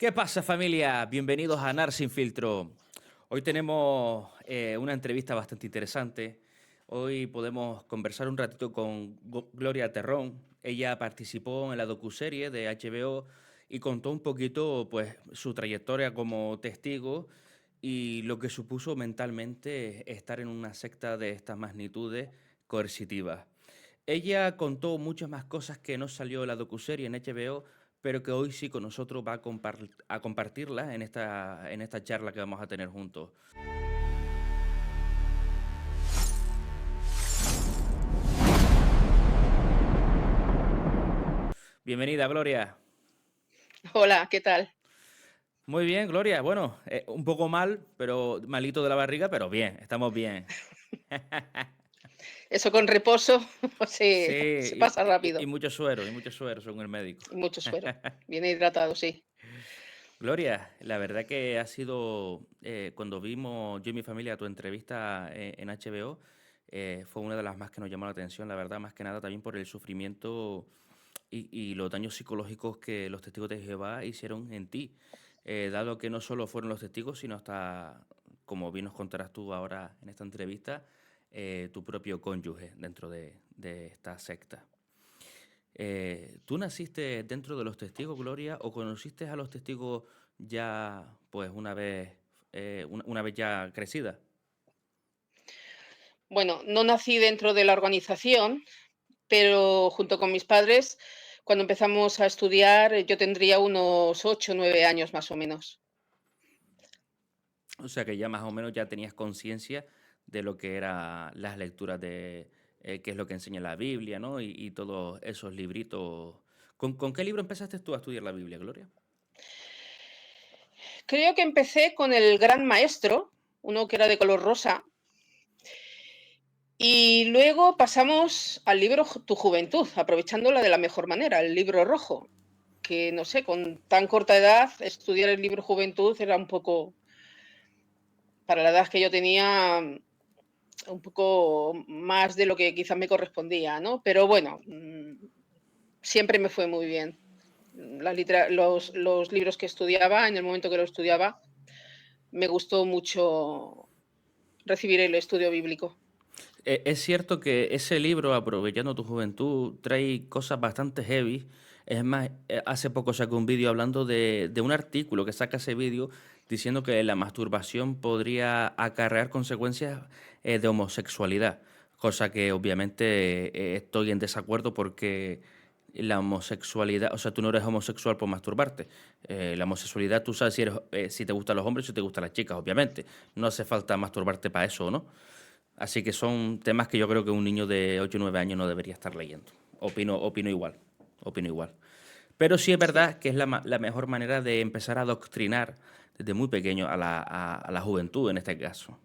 ¿Qué pasa, familia? Bienvenidos a NAR Sin Filtro. Hoy tenemos una entrevista bastante interesante. Hoy podemos conversar un ratito con Gloria Terrón. Ella participó en la docuserie de HBO y contó un poquito, pues, su trayectoria como testigo y lo que supuso mentalmente estar en una secta de estas magnitudes coercitivas. Ella contó muchas más cosas que no salió en la docuserie en HBO, pero que hoy sí con nosotros va a compartirlas en esta charla que vamos a tener juntos. Bienvenida, Gloria. Hola, ¿qué tal? Muy bien, Gloria. Bueno, un poco mal, pero malito de la barriga, pero bien, estamos bien. Eso con reposo Sí, se pasa y rápido. mucho suero, según el médico. Y mucho suero. Bien hidratado, sí. Gloria, la verdad que ha sido, cuando vimos yo y mi familia tu entrevista en HBO, fue una de las más que nos llamó la atención, la verdad, más que nada también por el sufrimiento y los daños psicológicos que los testigos de Jehová hicieron en ti, dado que no solo fueron los testigos, sino hasta, como bien nos contarás tú ahora en esta entrevista, tu propio cónyuge dentro de esta secta. ¿Tú naciste dentro de los testigos, Gloria, o conociste a los testigos ya, pues, una vez ya crecida? Bueno, no nací dentro de la organización, pero junto con mis padres, cuando empezamos a estudiar, yo tendría unos 8, o 9 años más o menos. O sea que ya más o menos ya tenías conciencia de lo que eran las lecturas de qué es lo que enseña la Biblia, ¿no? Y todos esos libritos. ¿Con qué libro empezaste tú a estudiar la Biblia, Gloria? Creo que empecé con el Gran Maestro, uno que era de color rosa, y luego pasamos al libro Tu Juventud, aprovechándola de la mejor manera, el libro rojo, que no sé, con tan corta edad, estudiar el libro Juventud era un poco, para la edad que yo tenía, un poco más de lo que quizás me correspondía, ¿no? Pero bueno, siempre me fue muy bien. Los libros que estudiaba, en el momento que lo estudiaba, me gustó mucho recibir el estudio bíblico. Es cierto que ese libro, Aprovechando tu Juventud, trae cosas bastante heavy. Es más, hace poco sacó un vídeo hablando de un artículo que saca ese vídeo diciendo que la masturbación podría acarrear consecuencias de homosexualidad, cosa que obviamente estoy en desacuerdo porque la homosexualidad, o sea, tú no eres homosexual por masturbarte. La homosexualidad, tú sabes si te gustan los hombres o si te gustan las chicas, obviamente. No hace falta masturbarte para eso, ¿no? Así que son temas que yo creo que un niño de 8 o 9 años no debería estar leyendo. Opino igual, opino igual. Pero sí es Sí, verdad que es la mejor manera de empezar a adoctrinar desde muy pequeño a la juventud en este caso.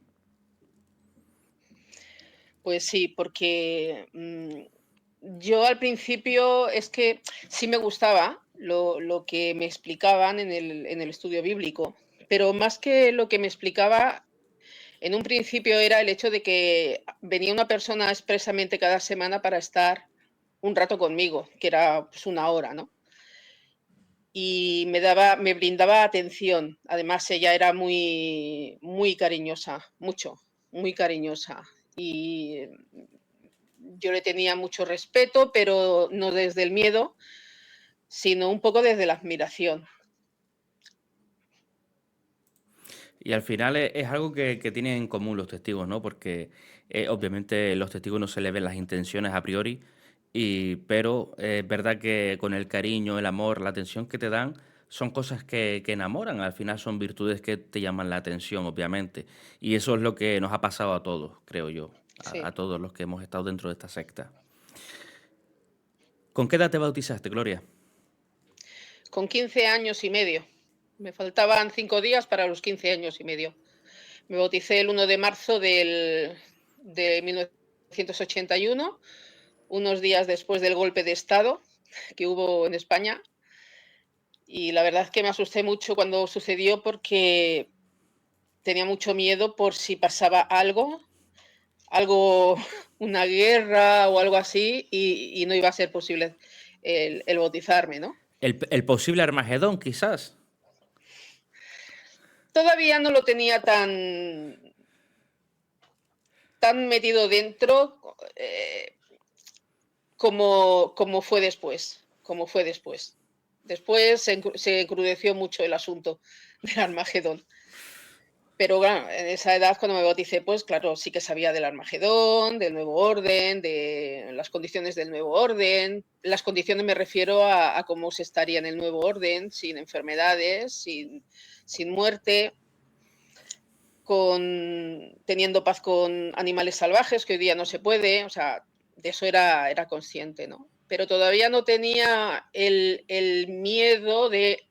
pues sí, porque yo al principio es que sí me gustaba lo que me explicaban en el estudio bíblico, pero más que lo que me explicaba, en un principio era el hecho de que venía una persona expresamente cada semana para estar un rato conmigo, que era pues una hora, ¿no? Y me brindaba atención. Además, ella era muy cariñosa, mucho, muy cariñosa. Y yo le tenía mucho respeto, pero no desde el miedo, sino un poco desde la admiración. Y al final es algo que tienen en común los testigos, ¿no? Porque obviamente los testigos no se le ven las intenciones a priori, pero es verdad que con el cariño, el amor, la atención que te dan, son cosas que enamoran. Al final son virtudes que te llaman la atención, obviamente. Y eso es lo que nos ha pasado a todos, creo yo, a Sí, todos los que hemos estado dentro de esta secta. ¿Con qué edad te bautizaste, Gloria? con 15 años y medio. Me faltaban 5 días para los 15 años y medio. Me bauticé el 1 de marzo de 1981, unos días después del golpe de Estado que hubo en España. Y la verdad es que me asusté mucho cuando sucedió porque tenía mucho miedo por si pasaba algo, una guerra o algo así, y no iba a ser posible el bautizarme, ¿no? El posible Armagedón, quizás. todavía no lo tenía tan metido dentro como fue después. Después se encrudeció mucho el asunto del Armagedón. Pero claro, en esa edad, cuando me bauticé, pues claro, sí que sabía del Armagedón, del nuevo orden, de las condiciones del nuevo orden. Las condiciones me refiero a cómo se estaría en el nuevo orden, sin enfermedades, sin muerte, teniendo paz con animales salvajes, que hoy día no se puede. O sea, de eso era consciente, ¿no? Pero todavía no tenía el miedo de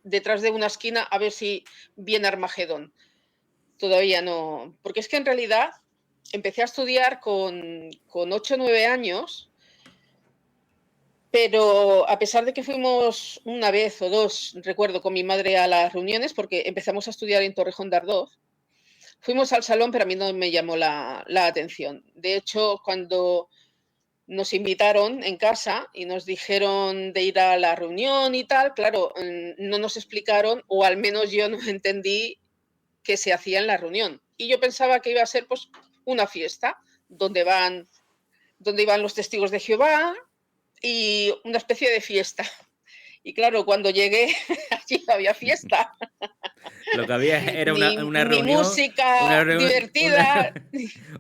detrás de una esquina a ver si viene Armagedón. Todavía no, porque es que en realidad empecé a estudiar con 8 o 9 años, pero a pesar de que fuimos una vez o dos, recuerdo, con mi madre a las reuniones, porque empezamos a estudiar en Torrejón de Ardoz, fuimos al salón, pero a mí no me llamó la atención. De hecho, cuando nos invitaron en casa y nos dijeron de ir a la reunión y tal, claro, no nos explicaron, o al menos yo no entendí que se hacía en la reunión. Y yo pensaba que iba a ser pues una fiesta donde iban los testigos de Jehová y una especie de fiesta. Y claro, cuando llegué, allí no había fiesta, Lo que había era una ni reunión, una, música reu- divertida.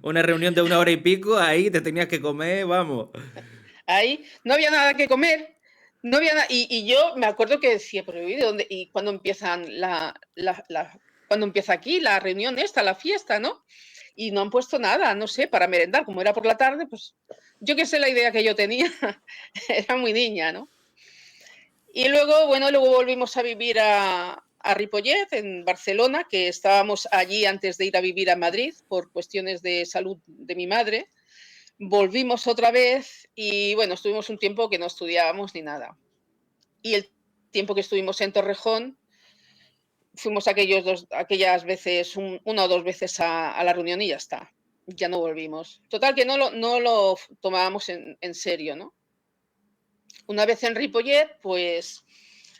una reunión de 1 hora y pico, ahí te tenías que comer, vamos. Ahí no había nada que comer. No había y yo me acuerdo que decía, pero ¿y dónde? ¿Y cuándo empiezan cuándo empieza aquí la reunión esta, la fiesta, ¿no? Y no han puesto nada, no sé, para merendar. Como era por la tarde, pues yo qué sé la idea que yo tenía. Era muy niña, ¿no? Y luego, bueno, luego volvimos a vivir a Ripollet, en Barcelona, que estábamos allí antes de ir a vivir a Madrid por cuestiones de salud de mi madre. Volvimos otra vez y bueno, estuvimos un tiempo que no estudiábamos ni nada. Y el tiempo que estuvimos en Torrejón, fuimos aquellas veces, una o dos veces a la reunión y ya está. Ya no volvimos. Total, que no lo tomábamos en serio, ¿no? Una vez en Ripollet, pues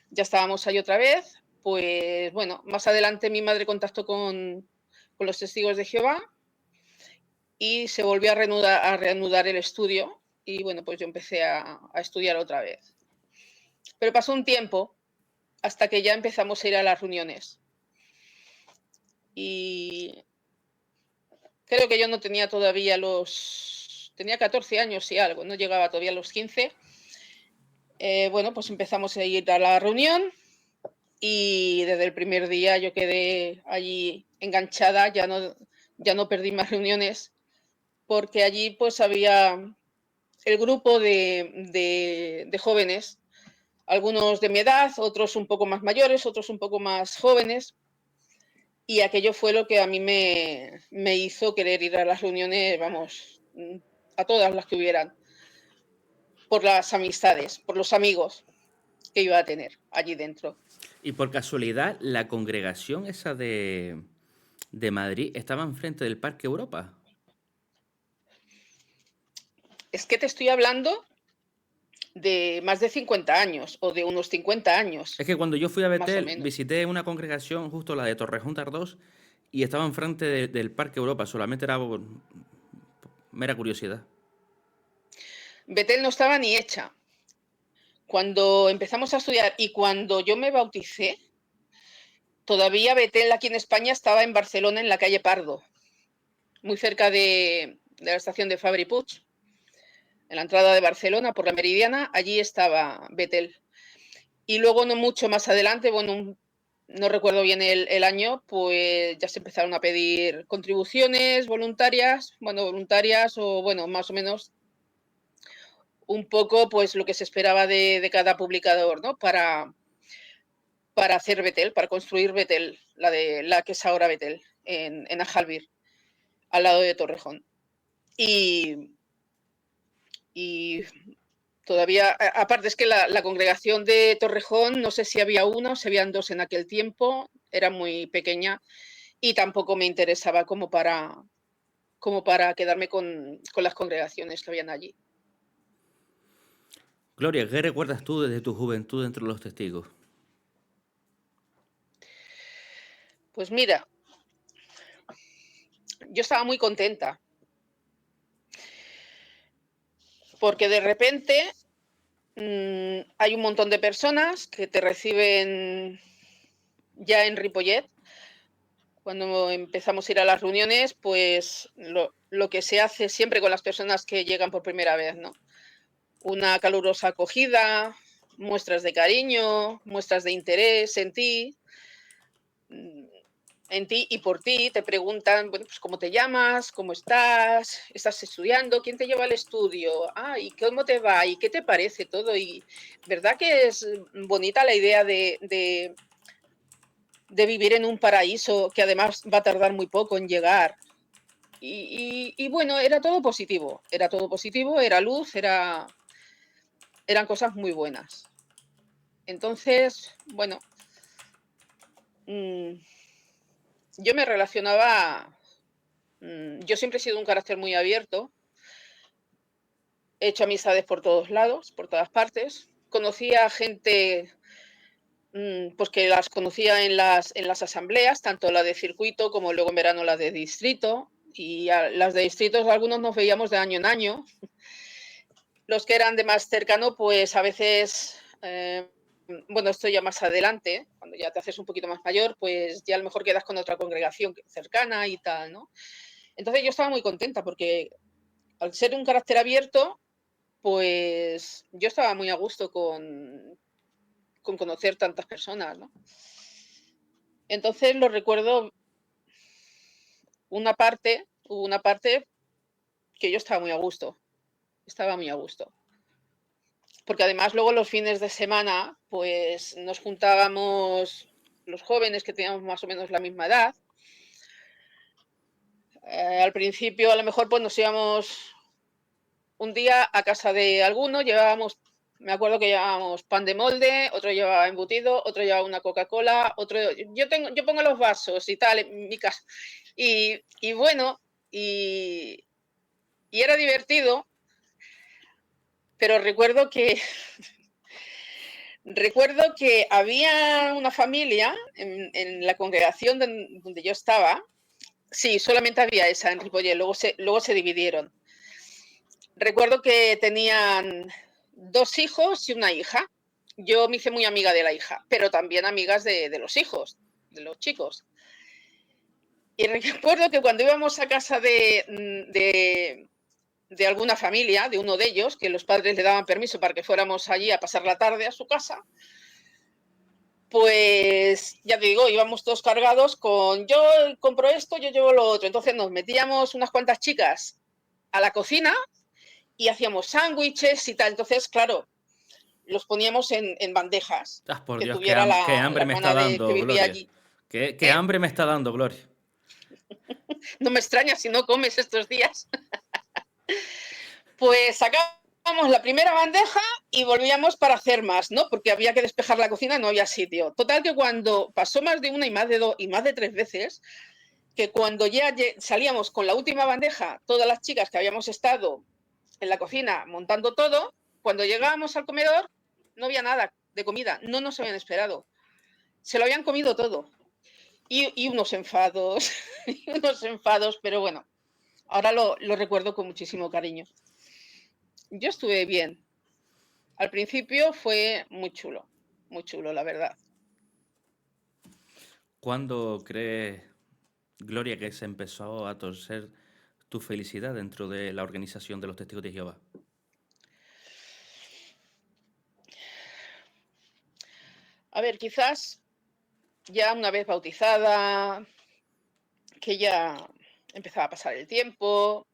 ya estábamos ahí otra vez. Pues bueno, más adelante mi madre contactó con los testigos de Jehová y se volvió a reanudar el estudio. Y bueno, pues yo empecé a estudiar otra vez. Pero pasó un tiempo hasta que ya empezamos a ir a las reuniones. Y creo que yo no tenía todavía tenía 14 años y algo, no llegaba todavía a los 15. Bueno, pues empezamos a ir a la reunión y desde el primer día yo quedé allí enganchada, ya no perdí más reuniones, porque allí pues había el grupo de jóvenes, algunos de mi edad, otros un poco más mayores, otros un poco más jóvenes, y aquello fue lo que a mí me hizo querer ir a las reuniones, vamos, a todas las que hubieran, por las amistades, por los amigos que iba a tener allí dentro. Y por casualidad, la congregación esa de Madrid estaba enfrente del Parque Europa. Es que te estoy hablando de más de 50 años o de unos 50 Es años, que cuando yo fui a más o Betel, menos. visité una congregación, justo la de Torrejón de Ardoz, y estaba enfrente del Parque Europa. Solamente era por mera curiosidad. Betel no estaba ni hecha. Cuando empezamos a estudiar y cuando yo me bauticé, todavía Betel aquí en España estaba en Barcelona, en la calle Pardo, muy cerca de la estación de Fabri Puig, en la entrada de Barcelona por la Meridiana. Allí estaba Betel. Y luego, no mucho más adelante, bueno, no recuerdo bien el año, pues ya se empezaron a pedir contribuciones voluntarias, o bueno, más o menos un poco pues lo que se esperaba de cada publicador, ¿no? Para hacer Betel, para construir Betel, la que es ahora Betel, en Ajalbir, al lado de Torrejón. Y todavía, aparte es que la congregación de Torrejón, no sé si había una o si habían dos en aquel tiempo, era muy pequeña y tampoco me interesaba como para quedarme con las congregaciones que habían allí. Gloria, ¿qué recuerdas tú desde tu juventud entre los testigos? Pues mira, yo estaba muy contenta, porque de repente hay un montón de personas que te reciben ya en Ripollet. Cuando empezamos a ir a las reuniones, pues lo que se hace siempre con las personas que llegan por primera vez, ¿no? Una calurosa acogida, muestras de cariño, muestras de interés mm, en ti y por ti. Te preguntan, bueno, pues cómo te llamas, cómo estás estudiando, quién te lleva al estudio, y cómo te va y qué te parece todo. Y verdad que es bonita la idea de vivir en un paraíso que además va a tardar muy poco en llegar. Y bueno, era todo positivo, era luz, eran cosas muy buenas. Entonces, bueno, mm, yo me relacionaba, yo siempre he sido un carácter muy abierto, he hecho amistades por todos lados, por todas partes, conocía gente pues que las conocía en las asambleas, tanto la de circuito como luego en verano la de distrito, y las de distritos algunos nos veíamos de año en año. Los que eran de más cercano, pues a veces, bueno, esto ya más adelante, cuando ya te haces un poquito más mayor, pues ya a lo mejor quedas con otra congregación cercana y tal, ¿no? Entonces yo estaba muy contenta porque al ser un carácter abierto, pues yo estaba muy a gusto con conocer tantas personas, ¿no? Entonces lo recuerdo hubo una parte que yo estaba muy a gusto. Porque además luego los fines de semana, pues nos juntábamos los jóvenes que teníamos más o menos la misma edad. Al principio a lo mejor pues nos íbamos un día a casa de alguno, me acuerdo que llevábamos pan de molde, otro llevaba embutido, otro llevaba una Coca-Cola, yo pongo los vasos y tal en mi casa. Y bueno, y, y era divertido, pero recuerdo que había una familia en la congregación donde yo estaba. Sí, solamente había esa en Ripollet, luego se dividieron. Recuerdo que tenían 2 hijos y una hija. Yo me hice muy amiga de la hija, pero también amigas de los hijos, de los chicos. Y recuerdo que cuando íbamos a casa de alguna familia, de uno de ellos, que los padres le daban permiso para que fuéramos allí a pasar la tarde a su casa, pues ya te digo, íbamos todos cargados con yo compro esto, yo llevo lo otro. Entonces nos metíamos unas cuantas chicas a la cocina y hacíamos sándwiches y tal. Entonces, claro, los poníamos en bandejas Ah, por que Dios, tuviera qué hambre la me está hermana que dando, vivía Gloria. allí. Qué ¿Eh? hambre me está dando, Gloria. No me extraña si no comes estos días. Pues sacábamos la primera bandeja y volvíamos para hacer más, ¿no? Porque había que despejar la cocina, no había sitio. Total que cuando pasó más de una y más de dos y más de 3 veces, que cuando ya salíamos con la última bandeja, todas las chicas que habíamos estado en la cocina montando todo, cuando llegábamos al comedor no había nada de comida, no nos habían esperado, se lo habían comido todo. Y unos enfados, y unos enfados, pero bueno, ahora lo recuerdo con muchísimo cariño. Yo estuve bien. Al principio fue muy chulo, la verdad. ¿Cuándo crees, Gloria, que se empezó a torcer tu felicidad dentro de la organización de los Testigos de Jehová? A ver, quizás ya una vez bautizada, que ya empezaba a pasar el tiempo,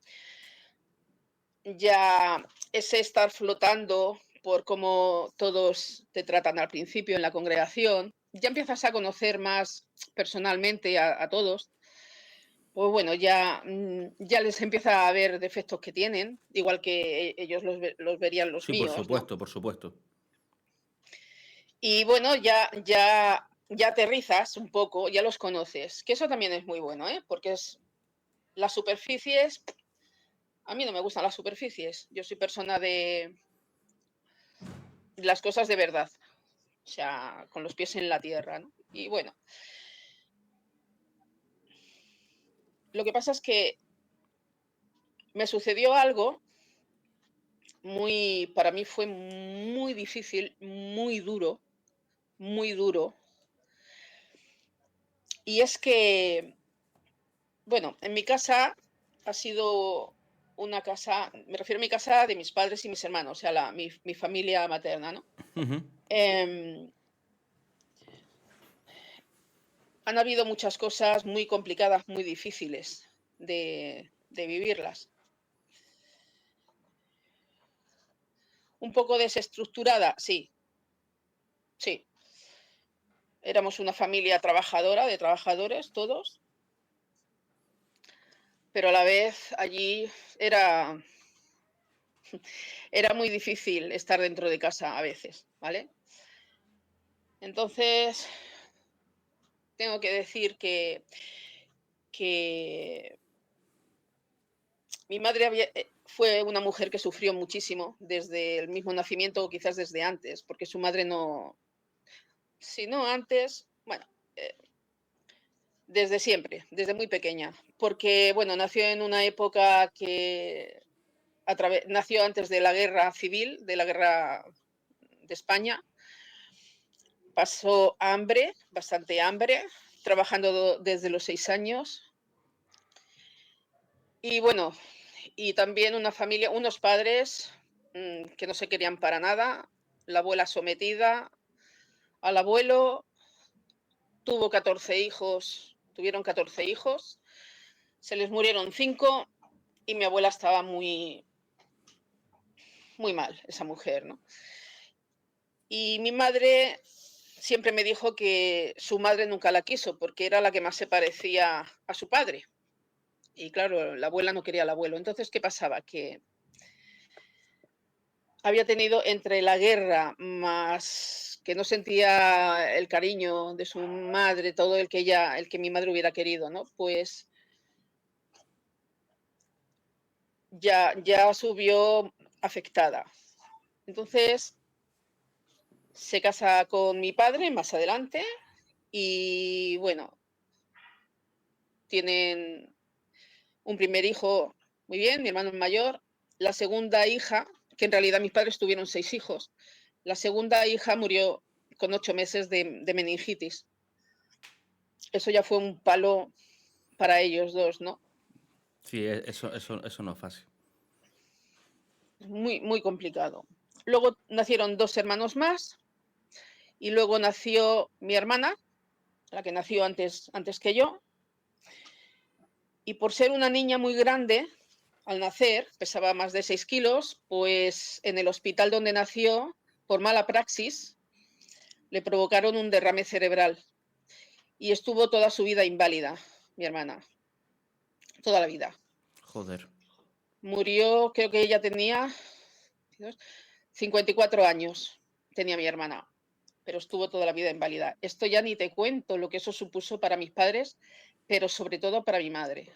ya ese estar flotando por cómo todos te tratan al principio en la congregación, ya empiezas a conocer más personalmente a todos, pues bueno, ya les empieza a ver defectos que tienen, igual que ellos los verían los Sí, por míos, ¿no? supuesto, por supuesto. Y bueno, ya aterrizas un poco, ya los conoces, que eso también es muy bueno, ¿eh? Porque las superficies, a mí no me gustan las superficies, yo soy persona de las cosas de verdad, o sea, con los pies en la tierra, ¿no? Y bueno, Lo que pasa es que me sucedió algo para mí fue muy difícil, muy duro. Y es que, bueno, en mi casa ha sido una casa, me refiero a mi casa de mis padres y mis hermanos, o sea, mi familia materna, ¿no? Ujú. Em, Han habido muchas cosas muy complicadas, muy difíciles de vivirlas. Un poco desestructurada, sí, sí. Éramos una familia trabajadora, de trabajadores todos, pero a la vez allí era, era muy difícil estar dentro de casa a veces, ¿vale? Entonces, tengo que decir que mi madre fue una mujer que sufrió muchísimo desde el mismo nacimiento o quizás desde antes, porque su madre no, si no antes, bueno, eh, desde siempre, desde muy pequeña, porque, bueno, nació en una época que nació antes de la guerra civil, de la guerra de España, pasó hambre, bastante hambre, trabajando desde los 6 años. Y bueno, y también una familia, unos padres que no se querían para nada, la abuela sometida al abuelo, tuvieron 14 hijos, se les murieron 5 y mi abuela estaba muy, muy mal, esa mujer, ¿no? Y mi madre siempre me dijo que su madre nunca la quiso porque era la que más se parecía a su padre. Y claro, la abuela no quería al abuelo. Entonces, ¿qué pasaba? Que había tenido entre la guerra más que no sentía el cariño de su madre, todo el que mi madre hubiera querido, ¿no? Pues ya subió afectada. Entonces se casa con mi padre más adelante y bueno, tienen un primer hijo, muy bien, mi hermano mayor. La segunda hija, que en realidad mis padres tuvieron 6 hijos, la segunda hija murió con 8 meses de meningitis. Eso ya fue un palo para ellos dos, ¿no? Sí, eso no es fácil. Muy, muy complicado. Luego nacieron 2 hermanos más y luego nació mi hermana, la que nació antes que yo. Y por ser una niña muy grande, al nacer, pesaba más de 6 kilos, pues en el hospital donde nació, por mala praxis, le provocaron un derrame cerebral y estuvo toda su vida inválida, mi hermana, toda la vida. Joder. Murió, creo que ella tenía 54 años, tenía mi hermana, pero estuvo toda la vida inválida. Esto ya ni te cuento lo que eso supuso para mis padres, pero sobre todo para mi madre.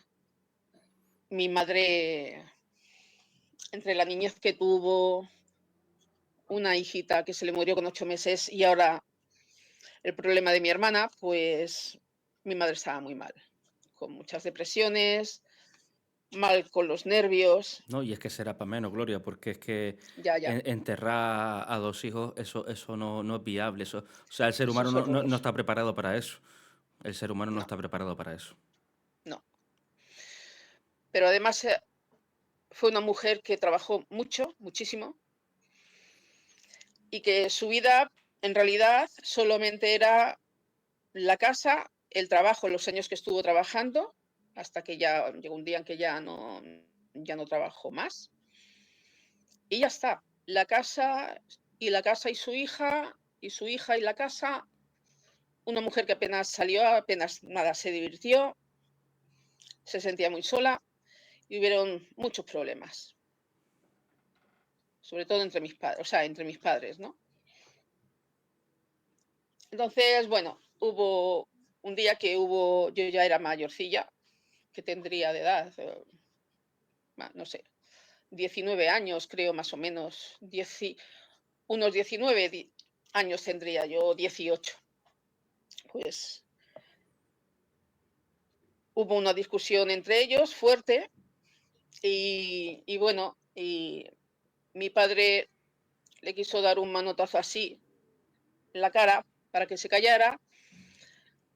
Mi madre, entre la niñez que tuvo, una hijita que se le murió con 8 meses y ahora el problema de mi hermana, pues mi madre estaba muy mal, con muchas depresiones, mal con los nervios, No, y es que será para menos, Gloria, porque es que ya, ya, enterrar a 2 hijos, eso no es viable. O sea, el ser eso humano es no horroroso. está preparado para eso. El ser humano no No, está preparado para eso. no. Pero además fue una mujer que trabajó mucho, muchísimo, y que su vida en realidad solamente era la casa, el trabajo, los años que estuvo trabajando, hasta que ya llegó un día en que ya no trabajó más. Y ya está. La casa y su hija, y su hija y la casa. Una mujer que apenas salió, apenas nada se divirtió, se sentía muy sola y hubieron muchos problemas, sobre todo entre mis padres, o sea, entre mis padres, ¿no? Entonces, bueno, hubo un día yo ya era mayorcilla, que tendría de edad, no sé, 19 años, creo, más o menos, unos 19 años tendría yo, 18. Pues hubo una discusión entre ellos fuerte y bueno, y mi padre le quiso dar un manotazo así en la cara para que se callara.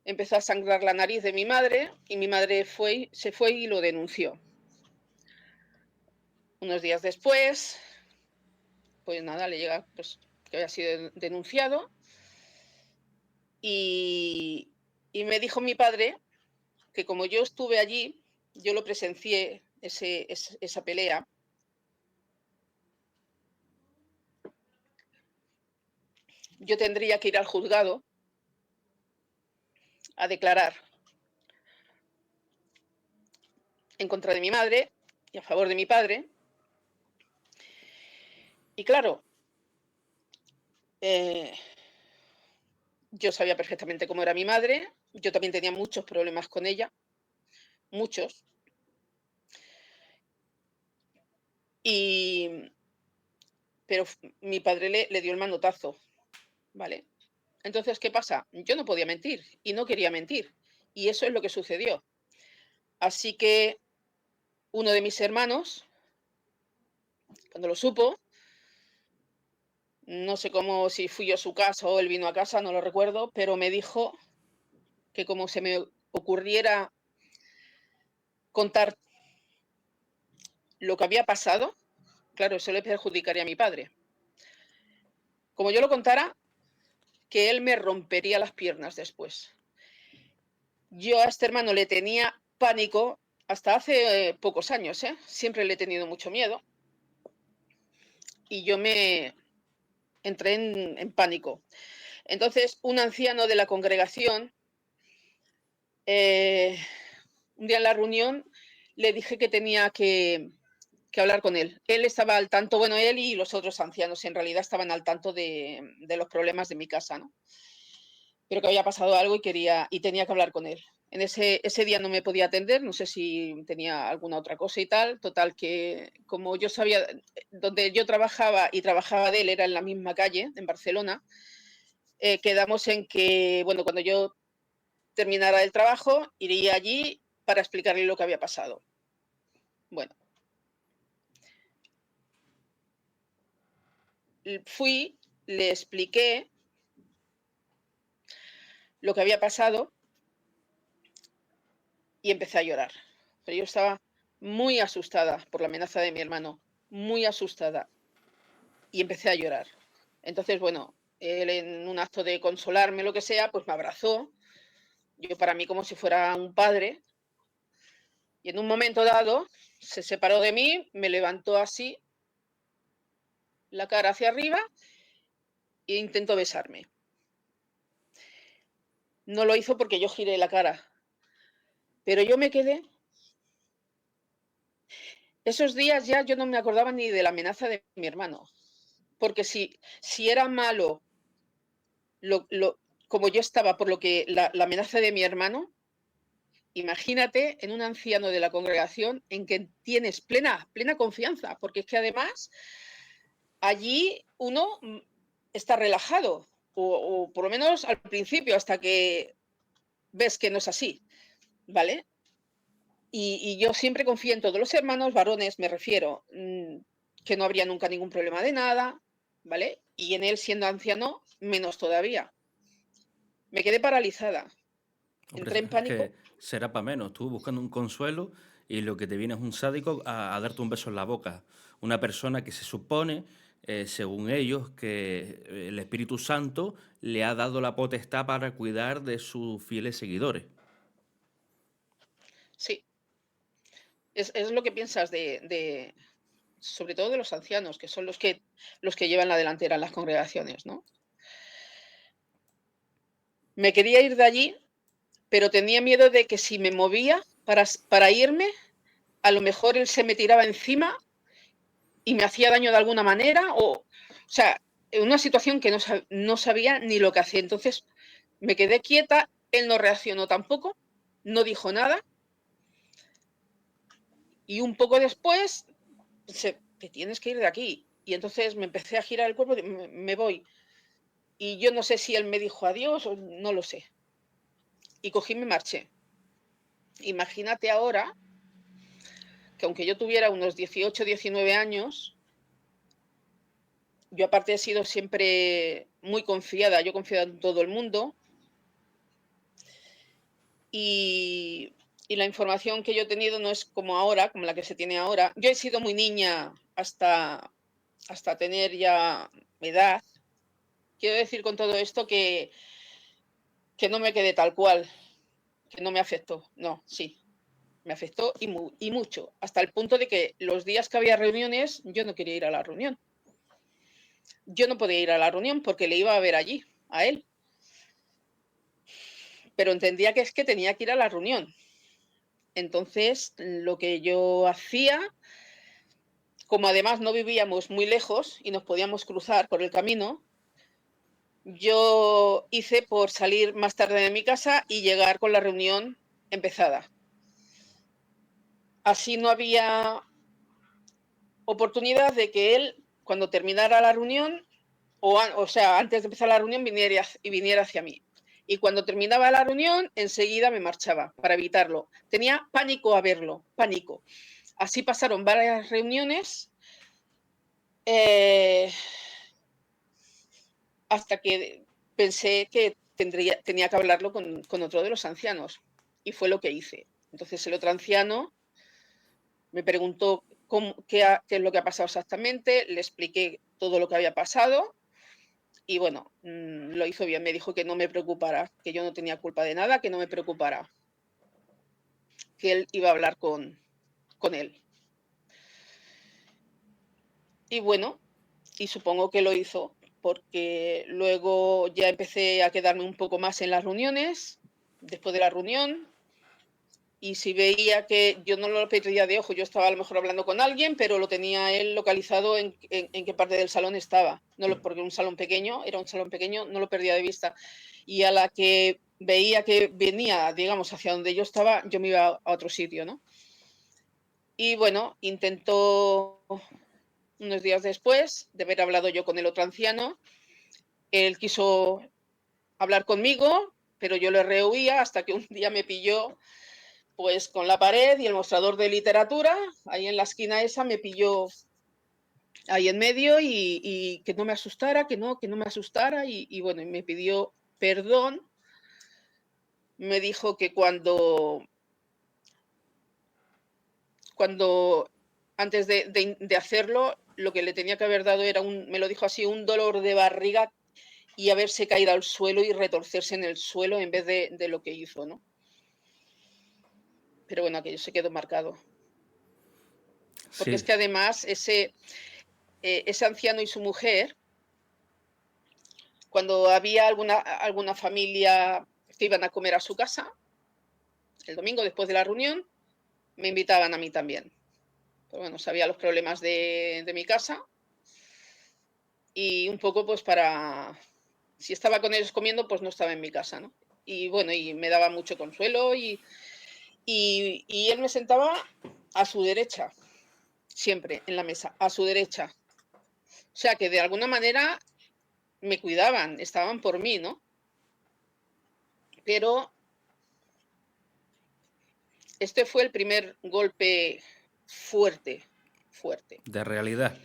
Empezó a sangrar la nariz de mi madre y mi madre se fue y lo denunció. Unos días después, pues nada, le llega pues, que había sido denunciado y, y me dijo mi padre que como yo estuve allí, yo lo presencié esa pelea, yo tendría que ir al juzgado a declarar en contra de mi madre y a favor de mi padre. Y claro, yo sabía perfectamente cómo era mi madre, yo también tenía muchos problemas con ella, muchos. Y, pero mi padre le dio el manotazo, ¿vale? Entonces, ¿qué pasa? Yo no podía mentir y no quería mentir. Y eso es lo que sucedió. Así que uno de mis hermanos, cuando lo supo, no sé cómo, si fui yo a su casa o él vino a casa, no lo recuerdo, pero me dijo que como se me ocurriera contar lo que había pasado, claro, eso le perjudicaría a mi padre. Como yo lo contara, que él me rompería las piernas después. Yo a este hermano le tenía pánico hasta hace pocos años, ¿eh? Siempre le he tenido mucho miedo y yo me entré en pánico. Entonces, un anciano de la congregación, un día en la reunión, le dije que tenía que hablar con él. Él estaba al tanto, bueno, él y los otros ancianos en realidad estaban al tanto de los problemas de mi casa, ¿no? Pero que había pasado algo y tenía que hablar con él. Ese día no me podía atender, no sé si tenía alguna otra cosa y tal. Total, que como yo sabía, donde yo trabajaba y trabajaba de él era en la misma calle, en Barcelona, quedamos en que, bueno, cuando yo terminara el trabajo, iría allí para explicarle lo que había pasado. Bueno, fui, le expliqué lo que había pasado y empecé a llorar. Pero yo estaba muy asustada por la amenaza de mi hermano, muy asustada, y empecé a llorar. Entonces, bueno, él en un acto de consolarme, lo que sea, pues me abrazó, yo para mí como si fuera un padre, y en un momento dado se separó de mí, me levantó así, la cara hacia arriba, e intentó besarme. No lo hizo porque yo giré la cara, pero yo me quedé. Esos días ya yo no me acordaba ni de la amenaza de mi hermano, porque si era malo como yo estaba por lo que la amenaza de mi hermano, imagínate en un anciano de la congregación en que tienes plena confianza, porque es que además allí uno está relajado, o por lo menos al principio, hasta que ves que no es así, ¿vale? Y yo siempre confío en todos los hermanos varones, me refiero, que no habría nunca ningún problema de nada, ¿vale? Y en él siendo anciano, menos todavía. Me quedé paralizada, Hombre, entré en es pánico. que será para menos. Tú buscando un consuelo y lo que te viene es un sádico a darte un beso en la boca. Una persona que se supone, según ellos, que el Espíritu Santo le ha dado la potestad para cuidar de sus fieles seguidores. Sí, es lo que piensas sobre todo de los ancianos, que son los que llevan la delantera en las congregaciones, ¿no? Me quería ir de allí, pero tenía miedo de que si me movía para irme, a lo mejor él se me tiraba encima y me hacía daño de alguna manera, o sea, en una situación que no sabía ni lo que hacía. Entonces me quedé quieta, él no reaccionó tampoco, no dijo nada, y un poco después, te tienes que ir de aquí. Y entonces me empecé a girar el cuerpo, me voy. Y yo no sé si él me dijo adiós o no lo sé. Y cogí y me marché. Imagínate ahora que aunque yo tuviera unos 18, 19 años, yo aparte he sido siempre muy confiada, yo he confiado en todo el mundo y, y la información que yo he tenido no es como ahora, como la que se tiene ahora. Yo he sido muy niña hasta tener ya edad. Quiero decir con todo esto que no me quedé tal cual, que no me afectó. No, sí, me afectó y mucho, hasta el punto de que los días que había reuniones yo no quería ir a la reunión. Yo no podía ir a la reunión porque le iba a ver allí, a él, pero entendía que es que tenía que ir a la reunión. Entonces, lo que yo hacía, como además no vivíamos muy lejos y nos podíamos cruzar por el camino, yo hice por salir más tarde de mi casa y llegar con la reunión empezada. Así no había oportunidad de que él, cuando terminara la reunión, o sea, antes de empezar la reunión, viniera hacia mí. Y cuando terminaba la reunión, enseguida me marchaba para evitarlo. Tenía pánico a verlo, pánico. Así pasaron varias reuniones eh, hasta que pensé que tenía que hablarlo con otro de los ancianos. Y fue lo que hice. Entonces el otro anciano me preguntó qué es lo que ha pasado exactamente, le expliqué todo lo que había pasado y bueno, lo hizo bien, me dijo que no me preocupara, que yo no tenía culpa de nada, que no me preocupara, que él iba a hablar con él. Y bueno, y supongo que lo hizo, porque luego ya empecé a quedarme un poco más en las reuniones, después de la reunión, y si veía que yo no lo perdía de ojo, yo estaba a lo mejor hablando con alguien, pero lo tenía él localizado en qué parte del salón estaba, porque era un salón pequeño, no lo perdía de vista. Y a la que veía que venía, digamos, hacia donde yo estaba, yo me iba a otro sitio, ¿no? Y bueno, intentó unos días después de haber hablado yo con el otro anciano, él quiso hablar conmigo, pero yo le rehuía hasta que un día me pilló pues con la pared y el mostrador de literatura, ahí en la esquina esa me pilló ahí en medio y que no me asustara, que no me asustara y bueno, y me pidió perdón, me dijo que cuando antes de hacerlo, lo que le tenía que haber dado era me lo dijo así, un dolor de barriga y haberse caído al suelo y retorcerse en el suelo en vez de lo que hizo, ¿no? Pero bueno, aquello se quedó marcado. Porque es Sí, que además ese anciano y su mujer, cuando había alguna familia que iban a comer a su casa, el domingo después de la reunión, me invitaban a mí también. Pero bueno, sabía los problemas de mi casa y un poco pues si estaba con ellos comiendo, pues no estaba en mi casa, ¿no? Y bueno, y me daba mucho consuelo y él me sentaba a su derecha, siempre en la mesa, a su derecha. O sea que de alguna manera me cuidaban, estaban por mí, ¿no? Pero este fue el primer golpe fuerte, fuerte. de realidad.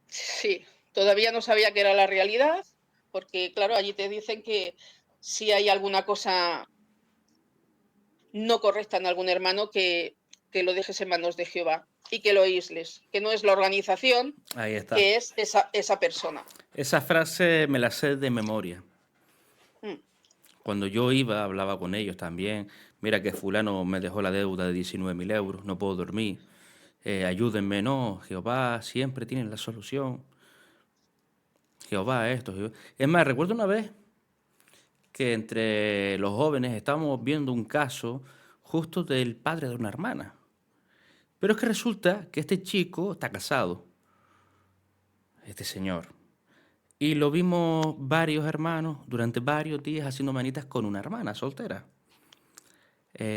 Sí, todavía no sabía qué era la realidad, porque claro, allí te dicen que si hay alguna cosa no correcta en algún hermano, que lo dejes en manos de Jehová y que lo aísles, que no es la organización, Ahí está. que es esa persona. Esa frase me la sé de memoria. Mm, Cuando yo iba, hablaba con ellos también. Mira que fulano me dejó la deuda de 19.000 euros, no puedo dormir. Ayúdenme, no, Jehová siempre tiene la solución. Jehová esto, Jehová. Es más, recuerdo una vez que entre los jóvenes estábamos viendo un caso justo del padre de una hermana. Pero es que resulta que este chico está casado, este señor. Y lo vimos varios hermanos durante varios días haciendo manitas con una hermana soltera.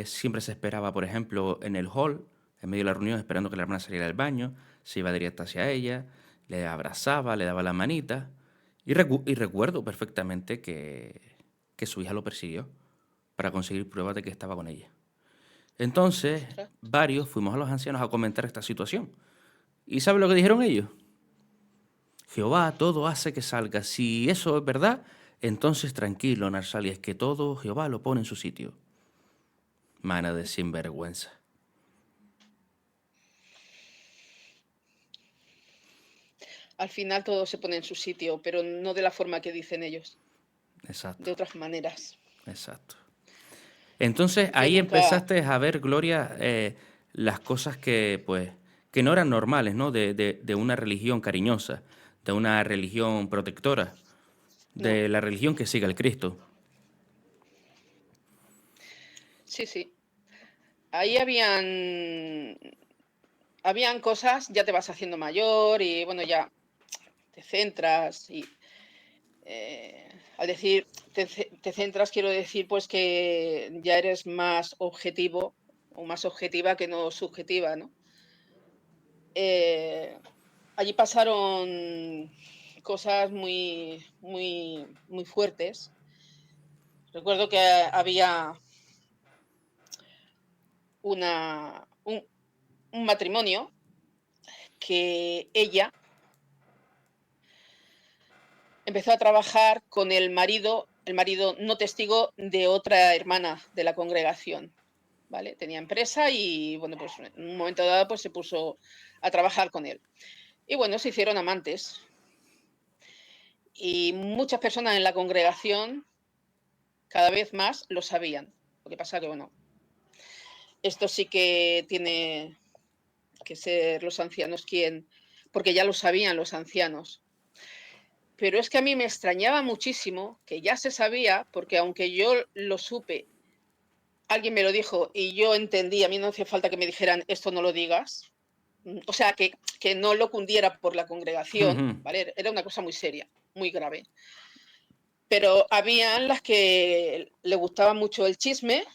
Siempre se esperaba, por ejemplo, en el hall, en medio de la reunión, esperando que la hermana saliera del baño, se iba directo hacia ella, le abrazaba, le daba la manita. Y recuerdo perfectamente que su hija lo persiguió para conseguir pruebas de que estaba con ella. Entonces, Ostras. varios fuimos a los ancianos a comentar esta situación. ¿Y sabe lo que dijeron ellos? Jehová todo hace que salga. Si eso es verdad, entonces tranquilo, Narsali, es que todo Jehová lo pone en su sitio. Mana de sinvergüenza. Al final todo se pone en su sitio, pero no de la forma que dicen ellos, Exacto, de otras maneras. exacto. Entonces Yo ahí nunca, empezaste a ver, Gloria, las cosas que, pues, que no eran normales, ¿no? De una religión cariñosa, de una religión protectora, no, de la religión que sigue al Cristo. sí, sí. Ahí habían cosas, ya te vas haciendo mayor y bueno, ya te centras y al decir te centras, quiero decir pues que ya eres más objetivo o más objetiva que no subjetiva, ¿no? Eh, allí pasaron cosas muy fuertes. Recuerdo que había una, un matrimonio que ella empezó a trabajar con el marido no testigo de otra hermana de la congregación, ¿vale? Tenía empresa y, bueno, pues en un momento dado pues se puso a trabajar con él. Y bueno, se hicieron amantes. Y muchas personas en la congregación cada vez más lo sabían. Lo que pasa que, bueno, esto sí que tiene que ser los ancianos quien, porque ya lo sabían los ancianos. Pero es que a mí me extrañaba muchísimo que ya se sabía, porque aunque yo lo supe, alguien me lo dijo y yo entendí, a mí no hacía falta que me dijeran esto no lo digas. O sea, que no lo cundiera por la congregación, ¿vale? Era una cosa muy seria, muy grave. Pero habían las que le gustaba mucho el chisme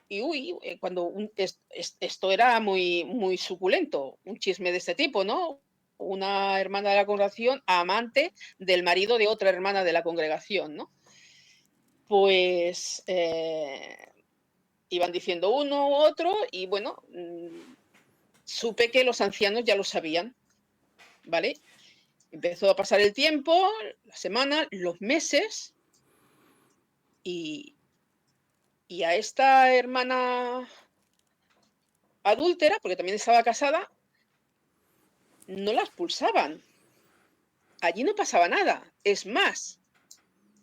y, uy, cuando esto era muy suculento, un chisme de este tipo, ¿no? Una hermana de la congregación, amante del marido de otra hermana de la congregación, ¿no? Pues iban diciendo uno u otro y bueno, supe que los ancianos ya lo sabían, ¿vale? Empezó a pasar el tiempo, la semana, los meses y, y a esta hermana adúltera, porque también estaba casada, no la expulsaban. Allí no pasaba nada. Es más,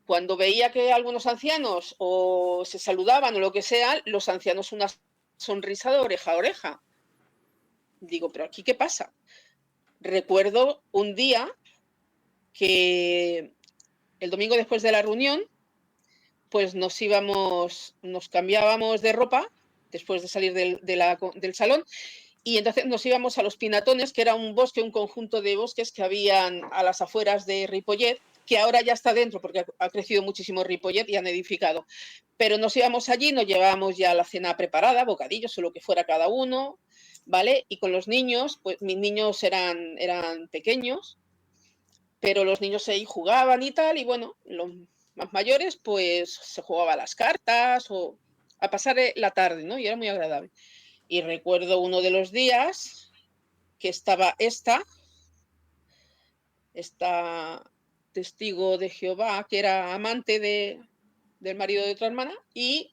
cuando veía que algunos ancianos o se saludaban o lo que sea, los ancianos una sonrisa de oreja a oreja. Digo, pero aquí qué pasa. Recuerdo un día que el domingo después de la reunión, pues nos cambiábamos de ropa después de salir del salón y entonces nos íbamos a los Pinatones, que era un bosque, un conjunto de bosques que habían a las afueras de Ripollet, que ahora ya está dentro porque ha crecido muchísimo Ripollet y han edificado. Pero nos íbamos allí, nos llevábamos ya la cena preparada, bocadillos o lo que fuera cada uno, ¿vale? Y con los niños, pues mis niños eran pequeños, pero los niños ahí jugaban y tal, y bueno, los más mayores, pues se jugaba a las cartas o a pasar la tarde, ¿no? Y era muy agradable. Y recuerdo uno de los días que estaba esta testigo de Jehová, que era amante del marido de otra hermana, y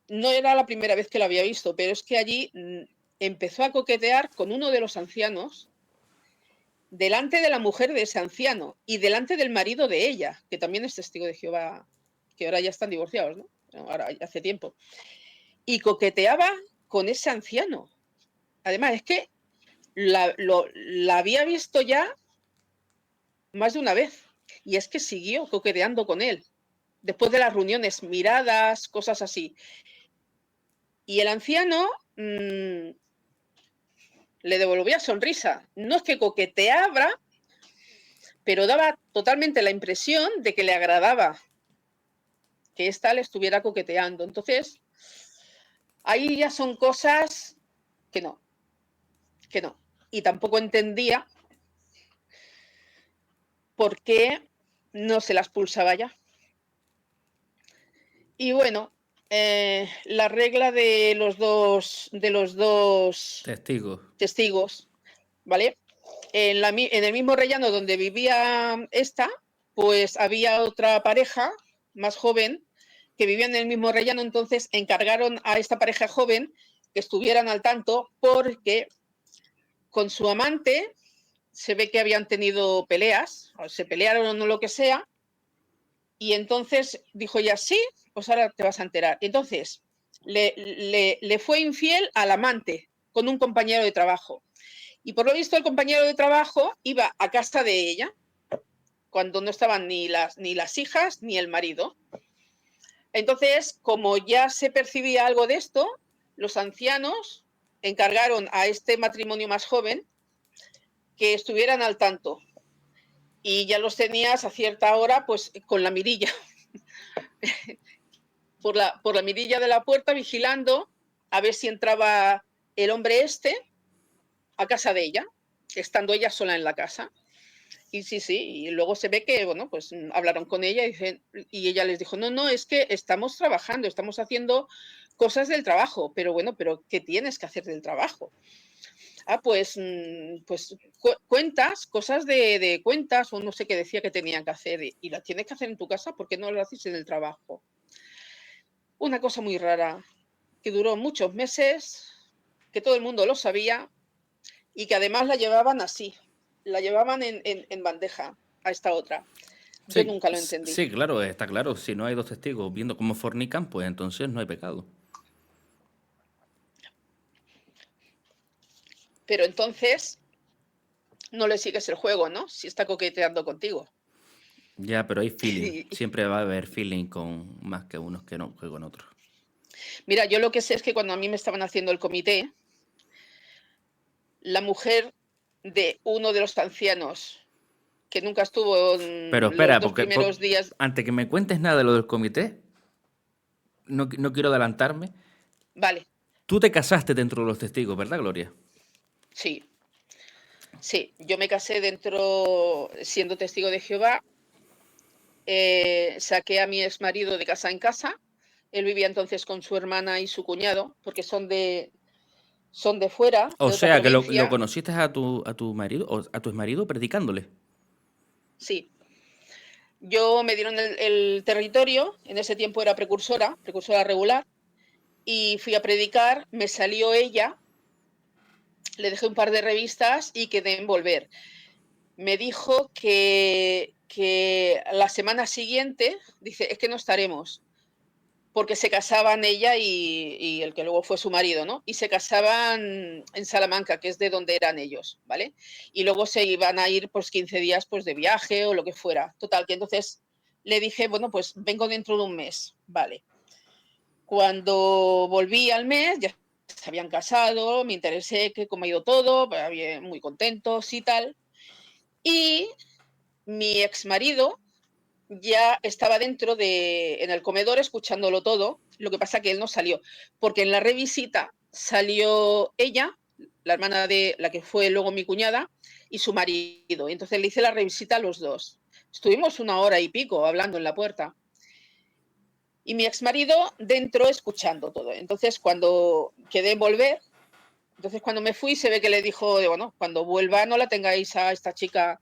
no era la primera vez que la había visto, pero es que allí empezó a coquetear con uno de los ancianos delante de la mujer de ese anciano y delante del marido de ella, que también es testigo de Jehová, que ahora ya están divorciados, ¿no? Ahora hace tiempo. Y coqueteaba con ese anciano. Además, es que la había visto ya más de una vez. Y es que siguió coqueteando con él. Después de las reuniones, miradas, cosas así. Y el anciano le devolvía sonrisa. No es que coqueteaba, pero daba totalmente la impresión de que le agradaba que ésta le estuviera coqueteando. Entonces, ahí ya son cosas que no, que no. Y tampoco entendía por qué no se las pulsaba ya. Y bueno, la regla de los dos Testigos. testigos, ¿vale? En el mismo rellano donde vivía esta, pues había otra pareja más joven que vivía en el mismo rellano, entonces encargaron a esta pareja joven que estuvieran al tanto porque con su amante se ve que habían tenido peleas, o se pelearon o no lo que sea, y entonces dijo ella, sí, pues ahora te vas a enterar. Entonces le fue infiel al amante con un compañero de trabajo. Y por lo visto el compañero de trabajo iba a casa de ella cuando no estaban ni las hijas ni el marido. Entonces, como ya se percibía algo de esto, los ancianos encargaron a este matrimonio más joven que estuvieran al tanto. Y ya los tenías a cierta hora, pues con la mirilla, por la mirilla de la puerta, vigilando a ver si entraba el hombre este a casa de ella, estando ella sola en la casa. Y sí, y luego se ve que, bueno, pues hablaron con ella y ella les dijo, no, es que estamos trabajando, estamos haciendo cosas del trabajo, pero bueno, pero ¿qué tienes que hacer del trabajo? Pues cuentas, cosas de cuentas, o no sé qué decía que tenían que hacer, y las tienes que hacer en tu casa porque no lo haces en el trabajo. Una cosa muy rara, que duró muchos meses, que todo el mundo lo sabía y que además la llevaban así, la llevaban en bandeja a esta otra. Yo Sí, nunca lo entendí. sí, claro, está claro. Si no hay dos testigos viendo cómo fornican, pues entonces no hay pecado. Pero entonces no le sigues el juego, ¿no? Si está coqueteando contigo. Ya, pero hay feeling. Siempre va a haber feeling con más que unos que no que con otros. Mira, yo lo que sé es que cuando a mí me estaban haciendo el comité, la mujer de uno de los ancianos, que nunca estuvo Pero en los espera, dos porque, primeros días, antes que me cuentes nada de lo del comité, no quiero adelantarme. vale, Tú te casaste dentro de los testigos, ¿verdad, Gloria? sí, yo me casé dentro, siendo testigo de Jehová, saqué a mi exmarido de casa en casa, él vivía entonces con su hermana y su cuñado, porque son de fuera, O de otra sea, que lo provincia, conociste a tu marido, o a tu exmarido predicándole. sí. Yo me dieron el territorio, en ese tiempo era precursora regular, y fui a predicar, me salió ella, le dejé un par de revistas y quedé en volver. Me dijo que la semana siguiente, dice, es que no estaremos, porque se casaban ella y el que luego fue su marido, ¿no? Y se casaban en Salamanca, que es de donde eran ellos, ¿vale? Y luego se iban a ir pues 15 días pues de viaje o lo que fuera. Total, que entonces le dije, bueno, pues vengo dentro de un mes, ¿vale? Cuando volví al mes, ya se habían casado, me interesé que cómo ha ido todo, muy contentos y tal. Y mi ex marido ya estaba en el comedor escuchándolo todo, lo que pasa que él no salió, porque en la revisita salió ella, la hermana de la que fue luego mi cuñada, y su marido. Y entonces le hice la revisita a los dos. Estuvimos 1 hora y pico hablando en la puerta. Y mi ex marido dentro escuchando todo. Entonces, cuando quedé en volver, entonces cuando me fui, se ve que le dijo, bueno, cuando vuelva no la tengáis a esta chica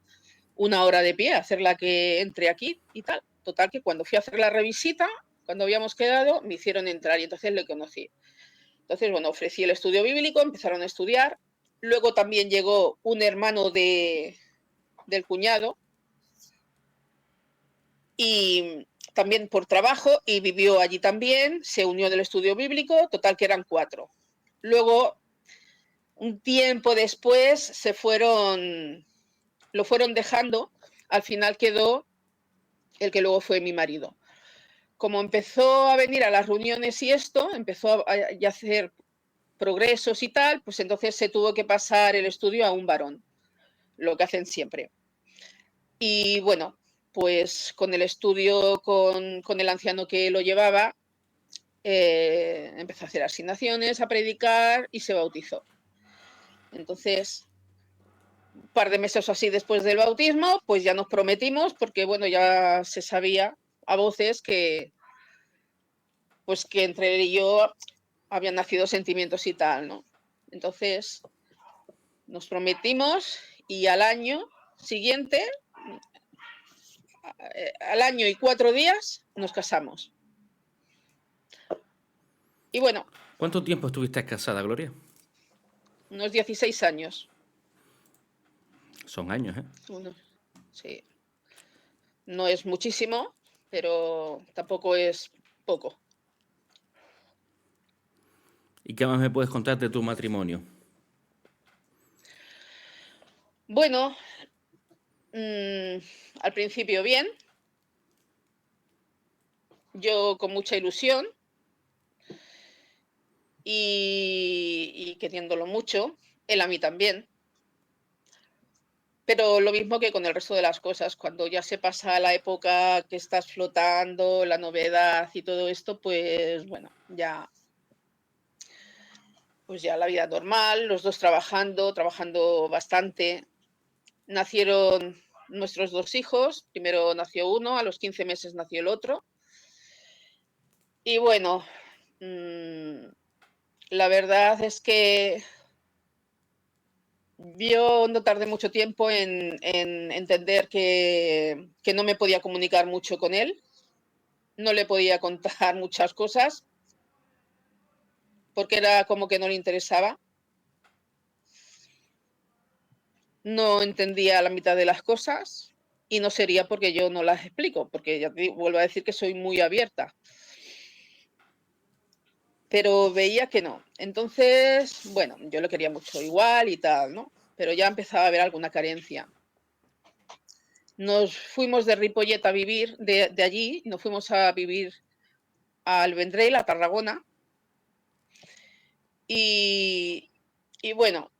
1 hora de pie, hacerla que entre aquí y tal. Total, que cuando fui a hacer la revisita, cuando habíamos quedado, me hicieron entrar y entonces le conocí. Entonces, bueno, ofrecí el estudio bíblico, empezaron a estudiar. Luego también llegó un hermano del cuñado y también por trabajo y vivió allí también, se unió del estudio bíblico, total que eran 4. Luego, un tiempo después, lo fueron dejando, al final quedó el que luego fue mi marido. Como empezó a venir a las reuniones y esto, empezó a hacer progresos y tal, pues entonces se tuvo que pasar el estudio a un varón, lo que hacen siempre. Y bueno, pues con el estudio, con el anciano que lo llevaba, empezó a hacer asignaciones, a predicar y se bautizó. Entonces, un par de meses así después del bautismo, pues ya nos prometimos, porque bueno, ya se sabía a voces que pues que entre él y yo habían nacido sentimientos y tal, ¿no? Entonces nos prometimos y al año siguiente, al año y 4 días, nos casamos. Y bueno, ¿Cuánto tiempo estuviste casada, Gloria? unos 16 años. Son años, ¿eh? Uno, sí. No es muchísimo, pero tampoco es poco. ¿Y qué más me puedes contar de tu matrimonio? Bueno, al principio bien, yo con mucha ilusión y queriéndolo mucho, él a mí también. Pero lo mismo que con el resto de las cosas, cuando ya se pasa la época que estás flotando, la novedad y todo esto, pues bueno, pues ya la vida normal, los dos trabajando bastante. Nacieron nuestros 2 hijos, primero nació uno, a los 15 meses nació el otro. Y bueno, la verdad es que yo no tardé mucho tiempo en entender que no me podía comunicar mucho con él, no le podía contar muchas cosas, porque era como que no le interesaba. No entendía la mitad de las cosas y no sería porque yo no las explico, porque ya te vuelvo a decir que soy muy abierta. Pero veía que no. Entonces, bueno, yo lo quería mucho igual y tal, ¿no? Pero ya empezaba a haber alguna carencia. Nos fuimos de Ripollet a vivir, de allí, nos fuimos a vivir al Vendrell, a Tarragona. Y, y bueno,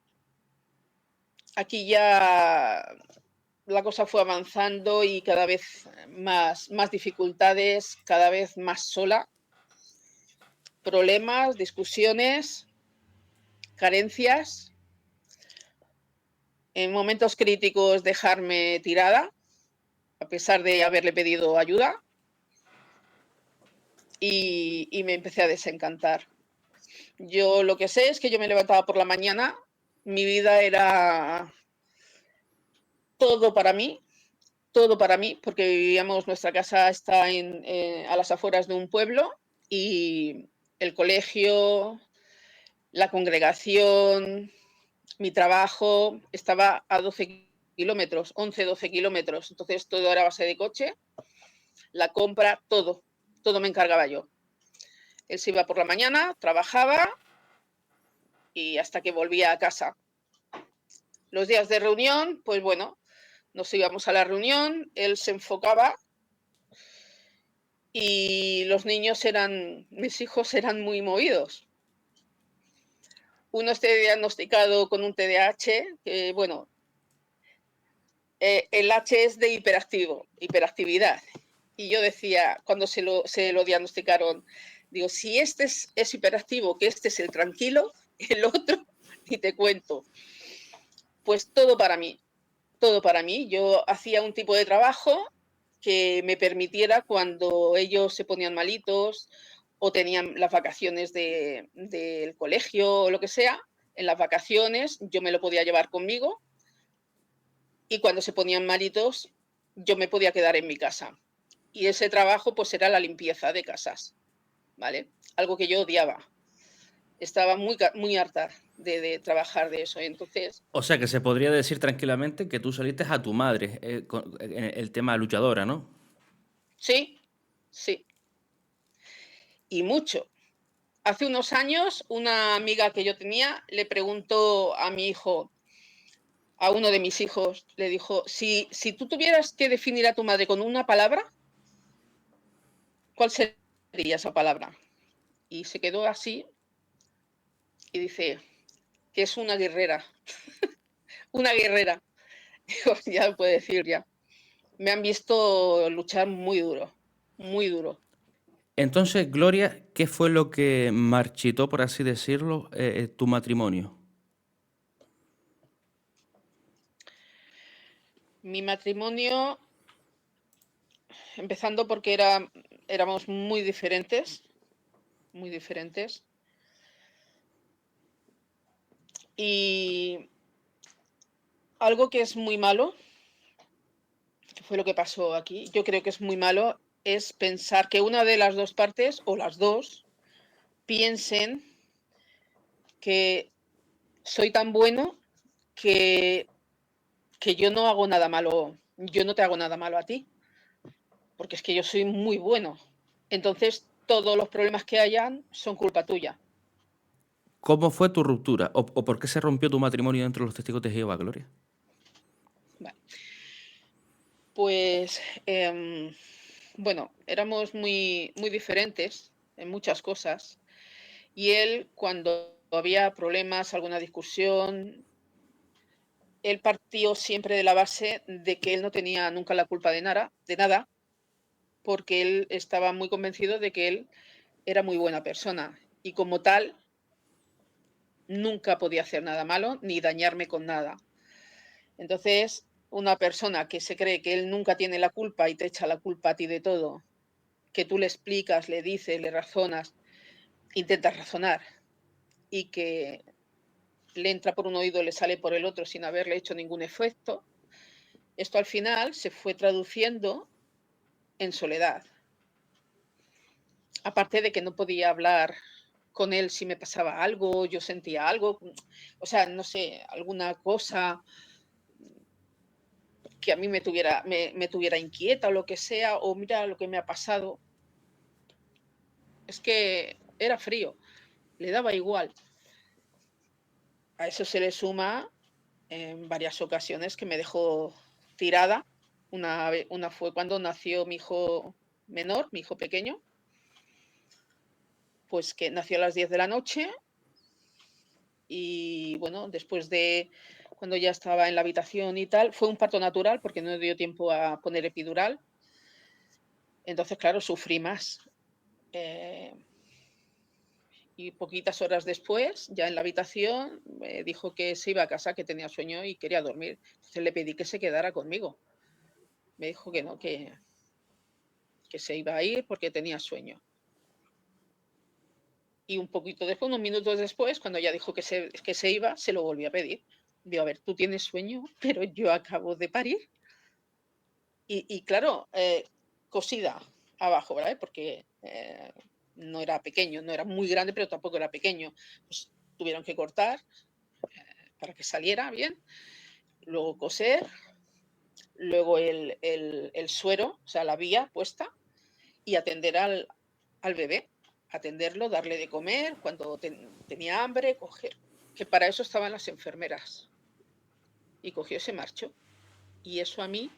aquí ya la cosa fue avanzando y cada vez más dificultades, cada vez más sola, problemas, discusiones, carencias, en momentos críticos dejarme tirada, a pesar de haberle pedido ayuda, y me empecé a desencantar. Yo lo que sé es que yo me levantaba por la mañana, mi vida era todo para mí, porque vivíamos, nuestra casa está a las afueras de un pueblo y el colegio, la congregación, mi trabajo estaba a 12 kilómetros, 11, 12 kilómetros, entonces todo era a base de coche, la compra, todo me encargaba yo. Él se iba por la mañana, trabajaba y hasta que volvía a casa. Los días de reunión, pues bueno, nos íbamos a la reunión, él se enfocaba y mis hijos eran muy movidos. Uno está diagnosticado con un TDAH, que bueno, el H es de hiperactividad. Y yo decía, cuando se lo diagnosticaron, digo, si este es hiperactivo, que este es el tranquilo, el otro, ni te cuento. Pues todo para mí, todo para mí. Yo hacía un tipo de trabajo que me permitiera cuando ellos se ponían malitos o tenían las vacaciones del colegio o lo que sea, en las vacaciones yo me lo podía llevar conmigo y cuando se ponían malitos yo me podía quedar en mi casa. Y ese trabajo pues era la limpieza de casas, ¿vale? Algo que yo odiaba. Estaba muy harta de trabajar de eso. Entonces, O sea que se podría decir tranquilamente que tú saliste a tu madre en el tema luchadora, ¿no? sí, sí, y mucho. Hace unos años, una amiga que yo tenía le preguntó a mi hijo, a uno de mis hijos, le dijo, si tú tuvieras que definir a tu madre con una palabra, ¿cuál sería esa palabra? Y se quedó así y dice que es una guerrera, una guerrera. Digo, ya puede decir ya. Me han visto luchar muy duro, muy duro. Entonces, Gloria, ¿qué fue lo que marchitó, por así decirlo, tu matrimonio? Mi matrimonio, empezando porque éramos muy diferentes, muy diferentes. Y algo que es muy malo, que fue lo que pasó aquí, yo creo que es muy malo, es pensar que una de las dos partes, o las dos, piensen que soy tan bueno que, que yo no hago nada malo, yo no te hago nada malo a ti, porque es que yo soy muy bueno. Entonces, todos los problemas que hayan son culpa tuya. ¿Cómo fue tu ruptura? O por qué se rompió tu matrimonio dentro de los testigos de Jehová, Gloria? Vale. Pues, bueno, éramos muy, muy diferentes en muchas cosas. Y él, cuando había problemas, alguna discusión, él partió siempre de la base de que él no tenía nunca la culpa de nada, porque él estaba muy convencido de que él era muy buena persona y como tal nunca podía hacer nada malo ni dañarme con nada. Entonces, una persona que se cree que él nunca tiene la culpa y te echa la culpa a ti de todo, que tú le explicas, le dices, le razonas, intentas razonar y que le entra por un oído, le sale por el otro sin haberle hecho ningún efecto, esto al final se fue traduciendo en soledad. Aparte de que no podía hablar con él si me pasaba algo, yo sentía algo, o sea, no sé, alguna cosa que a mí me tuviera inquieta o lo que sea, o mira lo que me ha pasado. Es que era frío, le daba igual. A eso se le suma en varias ocasiones que me dejó tirada. Una fue cuando nació mi hijo menor, mi hijo pequeño, pues que nació a las 10 de la noche y bueno, después de cuando ya estaba en la habitación y tal, fue un parto natural porque no dio tiempo a poner epidural. Entonces, claro, sufrí más. Eh, y poquitas horas después, ya en la habitación, me dijo que se iba a casa, que tenía sueño y quería dormir. Entonces le pedí que se quedara conmigo. Me dijo que no, que se iba a ir porque tenía sueño. Y un poquito después, unos minutos después, cuando ya dijo que se iba, se lo volví a pedir. Digo, a ver, tú tienes sueño, pero yo acabo de parir. Y claro, cosida abajo, ¿verdad? Porque no era pequeño, no era muy grande, pero tampoco era pequeño. Pues tuvieron que cortar para que saliera bien, luego coser, luego el suero, o sea, la vía puesta, y atender al bebé, atenderlo, darle de comer cuando tenía hambre, coger, que para eso estaban las enfermeras. Y cogió ese marcho. Y eso a mí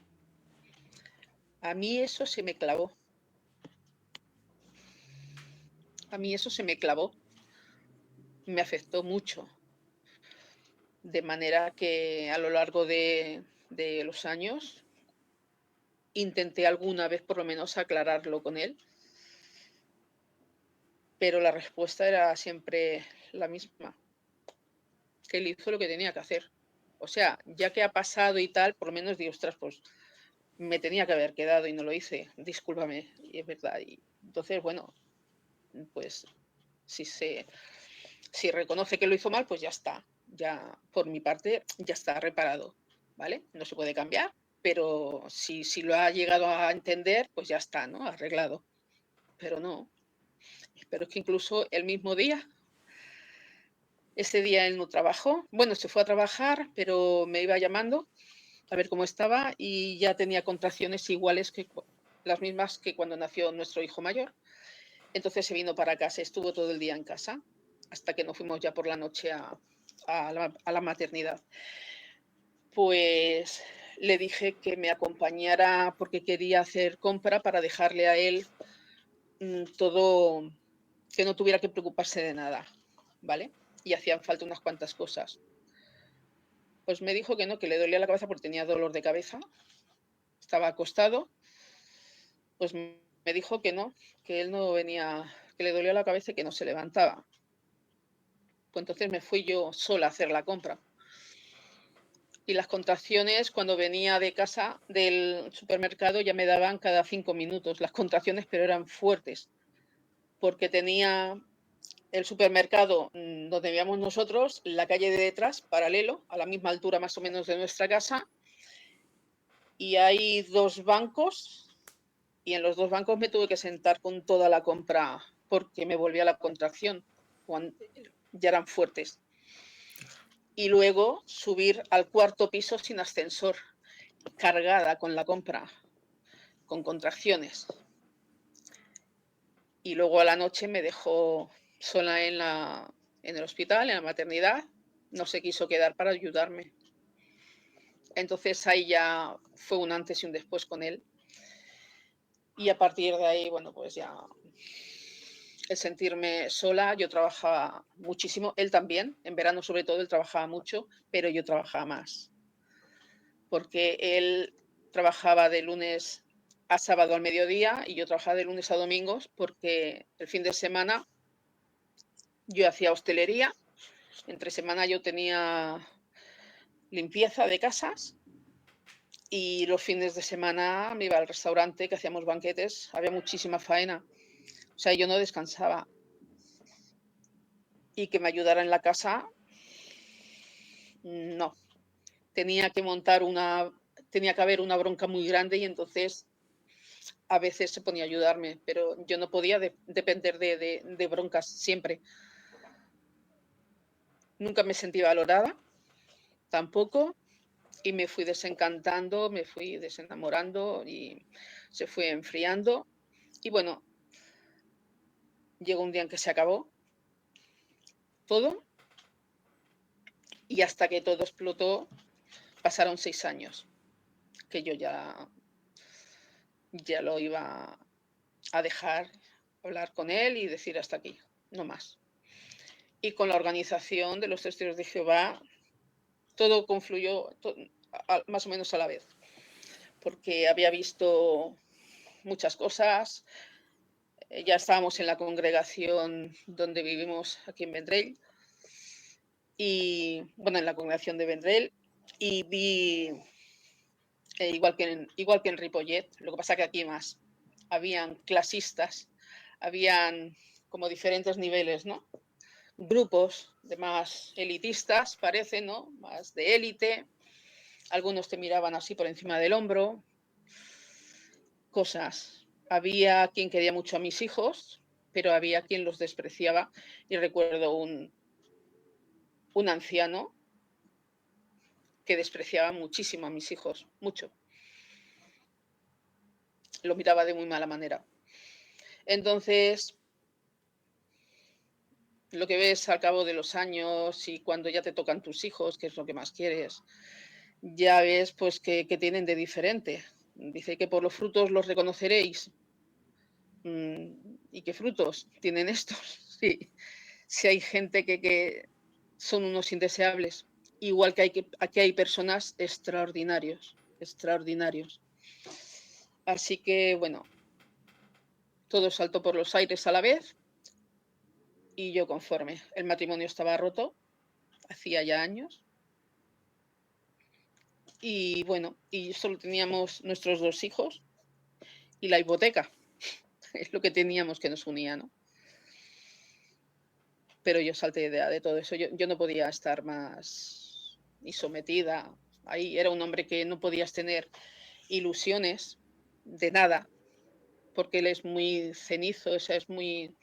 eso se me clavó. A mí eso se me clavó. Me afectó mucho. De manera que a lo largo de los años intenté alguna vez por lo menos aclararlo con él, pero la respuesta era siempre la misma, que él hizo lo que tenía que hacer. O sea, ya que ha pasado y tal, por lo menos digo, ostras, pues me tenía que haber quedado y no lo hice, discúlpame, y es verdad. Y entonces, bueno, pues si si reconoce que lo hizo mal, pues ya está, ya por mi parte ya está reparado, ¿vale? No se puede cambiar, pero si lo ha llegado a entender, pues ya está, ¿no? Arreglado. Pero no, pero es que incluso el mismo día, ese día él no trabajó, bueno, se fue a trabajar, pero me iba llamando a ver cómo estaba y ya tenía contracciones iguales que las mismas que cuando nació nuestro hijo mayor. Entonces se vino para casa, estuvo todo el día en casa, hasta que nos fuimos ya por la noche a la maternidad. Pues le dije que me acompañara porque quería hacer compra para dejarle a él todo, que no tuviera que preocuparse de nada, ¿vale? Y hacían falta unas cuantas cosas. Pues me dijo que no, que le dolía la cabeza porque tenía dolor de cabeza, estaba acostado, pues me dijo que no, que él no venía, que le dolía la cabeza y que no se levantaba. Pues entonces me fui yo sola a hacer la compra. Y las contracciones, cuando venía de casa, del supermercado, ya me daban cada 5 minutos las contracciones, pero eran fuertes. porque tenía el supermercado donde vivíamos nosotros, la calle de detrás, paralelo, a la misma altura más o menos de nuestra casa, y hay 2 bancos, y en los 2 bancos me tuve que sentar con toda la compra porque me volvía la contracción, cuando ya eran fuertes. Y luego subir al 4.º piso sin ascensor, cargada con la compra, con contracciones. Y luego a la noche me dejó sola en el hospital, en la maternidad, no se quiso quedar para ayudarme. Entonces ahí ya fue un antes y un después con él. Y a partir de ahí, bueno, pues ya el sentirme sola, yo trabajaba muchísimo, él también, en verano sobre todo, él trabajaba mucho, pero yo trabajaba más, porque él trabajaba de lunes a sábado al mediodía y yo trabajaba de lunes a domingos, porque el fin de semana yo hacía hostelería, entre semana yo tenía limpieza de casas y los fines de semana me iba al restaurante, que hacíamos banquetes, había muchísima faena, o sea, yo no descansaba. Y que me ayudara en la casa, no. Tenía que haber una bronca muy grande y entonces a veces se ponía a ayudarme, pero yo no podía depender de broncas siempre. Nunca me sentí valorada, tampoco, y me fui desencantando, me fui desenamorando y se fue enfriando. Y bueno, llegó un día en que se acabó todo y hasta que todo explotó pasaron 6 años, que yo ya lo iba a dejar hablar con él y decir hasta aquí, no más. Y con la organización de los Testigos de Jehová, todo confluyó más o menos a la vez, porque había visto muchas cosas, ya estábamos en la congregación donde vivimos aquí en Vendrell, y bueno, en la congregación de Vendrell, y vi, igual que en Ripollet, lo que pasa que aquí más, habían clasistas, habían como diferentes niveles, ¿no? Grupos de más elitistas, parece, ¿no? Más de élite. Algunos te miraban así por encima del hombro. Cosas. Había quien quería mucho a mis hijos, pero había quien los despreciaba. Y recuerdo un anciano que despreciaba muchísimo a mis hijos, mucho. Lo miraba de muy mala manera. Entonces, lo que ves al cabo de los años y cuando ya te tocan tus hijos, que es lo que más quieres, ya ves pues que tienen de diferente. Dice que por los frutos los reconoceréis. ¿Y qué frutos tienen estos? Sí, si hay gente que son unos indeseables, igual que aquí hay personas extraordinarios, extraordinarios. Así que bueno, todo saltó por los aires a la vez y yo conforme. El matrimonio estaba roto, hacía ya años. Y bueno, y solo teníamos nuestros 2 hijos y la hipoteca. Es lo que teníamos que nos unía, ¿no? Pero yo salté de todo eso. Yo no podía estar más y sometida. Ahí era un hombre que no podías tener ilusiones de nada, porque él es muy cenizo, o sea, es muy...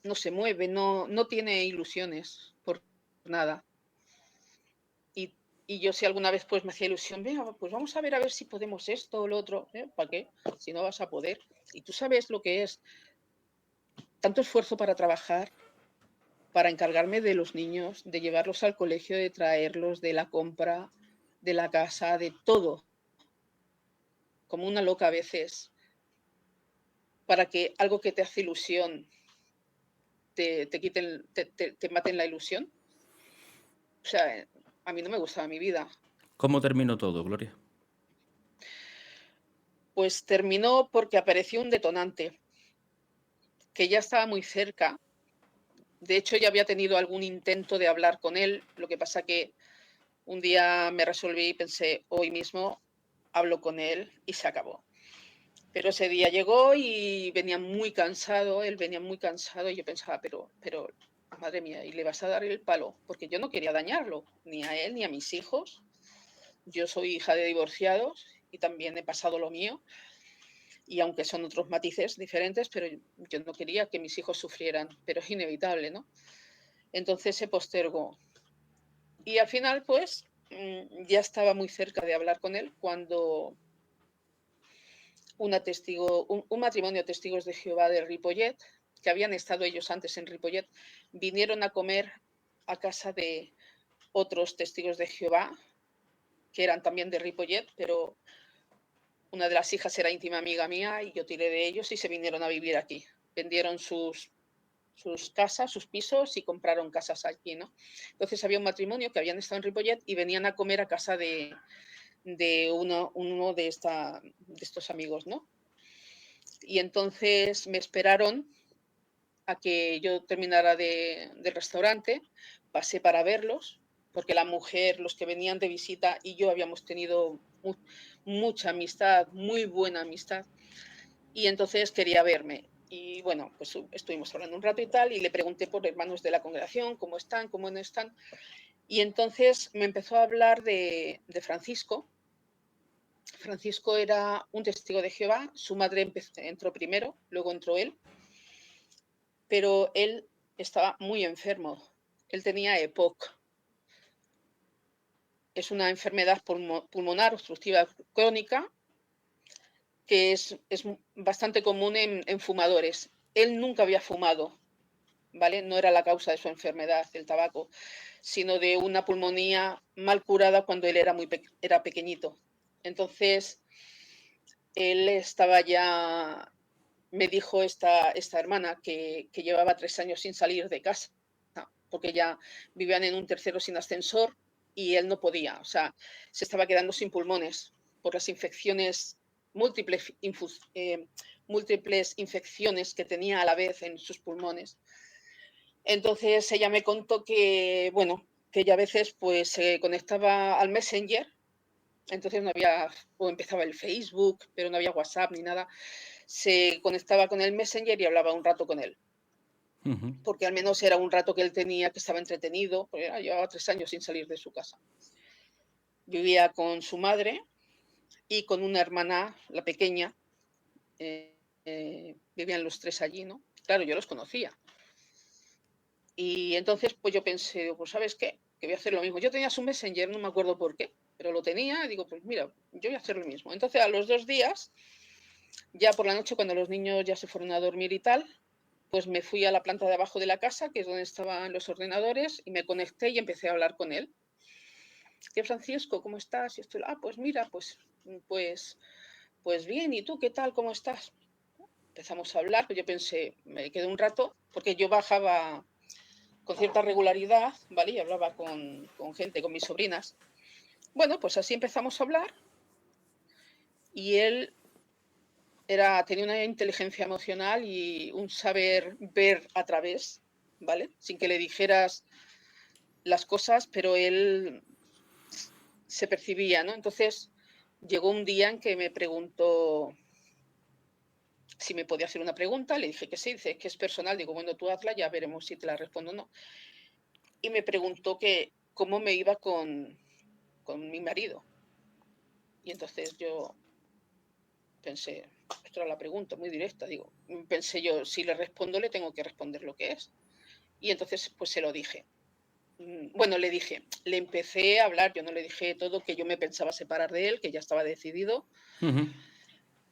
no se mueve, no tiene ilusiones por nada. Y yo si alguna vez pues me hacía ilusión, venga, pues vamos a ver si podemos esto o lo otro. ¿Para qué? Si no vas a poder. Y tú sabes lo que es tanto esfuerzo para trabajar, para encargarme de los niños, de llevarlos al colegio, de traerlos, de la compra, de la casa, de todo, como una loca a veces, para que algo que te hace ilusión te maten la ilusión. O sea, a mí no me gustaba mi vida. ¿Cómo terminó todo, Gloria? Pues terminó porque apareció un detonante que ya estaba muy cerca. De hecho, ya había tenido algún intento de hablar con él. Lo que pasa que un día me resolví y pensé, hoy mismo hablo con él y se acabó. Pero ese día llegó y venía muy cansado, él venía muy cansado y yo pensaba, pero, madre mía, ¿y le vas a dar el palo? Porque yo no quería dañarlo, ni a él ni a mis hijos. Yo soy hija de divorciados y también he pasado lo mío, y aunque son otros matices diferentes, pero yo no quería que mis hijos sufrieran, pero es inevitable, ¿no? Entonces se postergó. Y al final, pues, ya estaba muy cerca de hablar con él cuando un matrimonio de testigos de Jehová de Ripollet, que habían estado ellos antes en Ripollet, vinieron a comer a casa de otros testigos de Jehová, que eran también de Ripollet, pero una de las hijas era íntima amiga mía y yo tiré de ellos y se vinieron a vivir aquí. Vendieron sus casas, sus pisos y compraron casas aquí, ¿no? Entonces había un matrimonio que habían estado en Ripollet y venían a comer a casa de uno de estos amigos, ¿no? Y entonces me esperaron a que yo terminara del restaurante, pasé para verlos, porque la mujer, los que venían de visita y yo habíamos tenido mucha amistad, muy buena amistad, y entonces quería verme. Y bueno, pues estuvimos hablando un rato y tal, y le pregunté por hermanos de la congregación, cómo están, cómo no están. Y entonces me empezó a hablar de Francisco. Francisco era un testigo de Jehová, su madre entró primero, luego entró él, pero él estaba muy enfermo. Él tenía EPOC. Es una enfermedad pulmonar obstructiva crónica que es bastante común en fumadores. Él nunca había fumado, ¿vale? No era la causa de su enfermedad, el tabaco, sino de una pulmonía mal curada cuando él era pequeñito. Entonces, él estaba ya, me dijo esta hermana que llevaba 3 años sin salir de casa, porque ya vivían en un tercero sin ascensor y él no podía, o sea, se estaba quedando sin pulmones por las infecciones, múltiples, múltiples infecciones que tenía a la vez en sus pulmones. Entonces ella me contó que, bueno, que ella a veces pues se conectaba al Messenger, entonces no había, o empezaba el Facebook, pero no había WhatsApp ni nada, se conectaba con el Messenger y hablaba un rato con él, Ujú. porque al menos era un rato que él tenía, que estaba entretenido, porque llevaba 3 años sin salir de su casa. Vivía con su madre y con una hermana, la pequeña, vivían los 3 allí, ¿no? Claro, yo los conocía. Y entonces, pues yo pensé, pues ¿sabes qué? Que voy a hacer lo mismo. Yo tenía su Messenger, no me acuerdo por qué, pero lo tenía y digo, pues mira, yo voy a hacer lo mismo. Entonces, a los 2 días, ya por la noche, cuando los niños ya se fueron a dormir y tal, pues me fui a la planta de abajo de la casa, que es donde estaban los ordenadores, y me conecté y empecé a hablar con él. ¿Qué, Francisco? ¿Cómo estás? Y estoy, pues mira, pues, pues bien, ¿y tú qué tal? ¿Cómo estás? Empezamos a hablar, pues yo pensé, me quedé un rato, porque yo bajaba con cierta regularidad, ¿vale? Y hablaba con gente, con mis sobrinas. Bueno, pues así empezamos a hablar y él tenía una inteligencia emocional y un saber ver a través, ¿vale? Sin que le dijeras las cosas, pero él se percibía, ¿no? Entonces llegó un día en que me preguntó si me podía hacer una pregunta, le dije que sí, dice que es personal, digo, bueno, tú hazla, ya veremos si te la respondo o no. Y me preguntó que cómo me iba con mi marido. Y entonces yo pensé, esto era la pregunta, muy directa, digo, pensé yo, si le respondo le tengo que responder lo que es. Y entonces pues se lo dije. Bueno, le dije, le empecé a hablar, yo no le dije todo, que yo me pensaba separar de él, que ya estaba decidido, Ujú.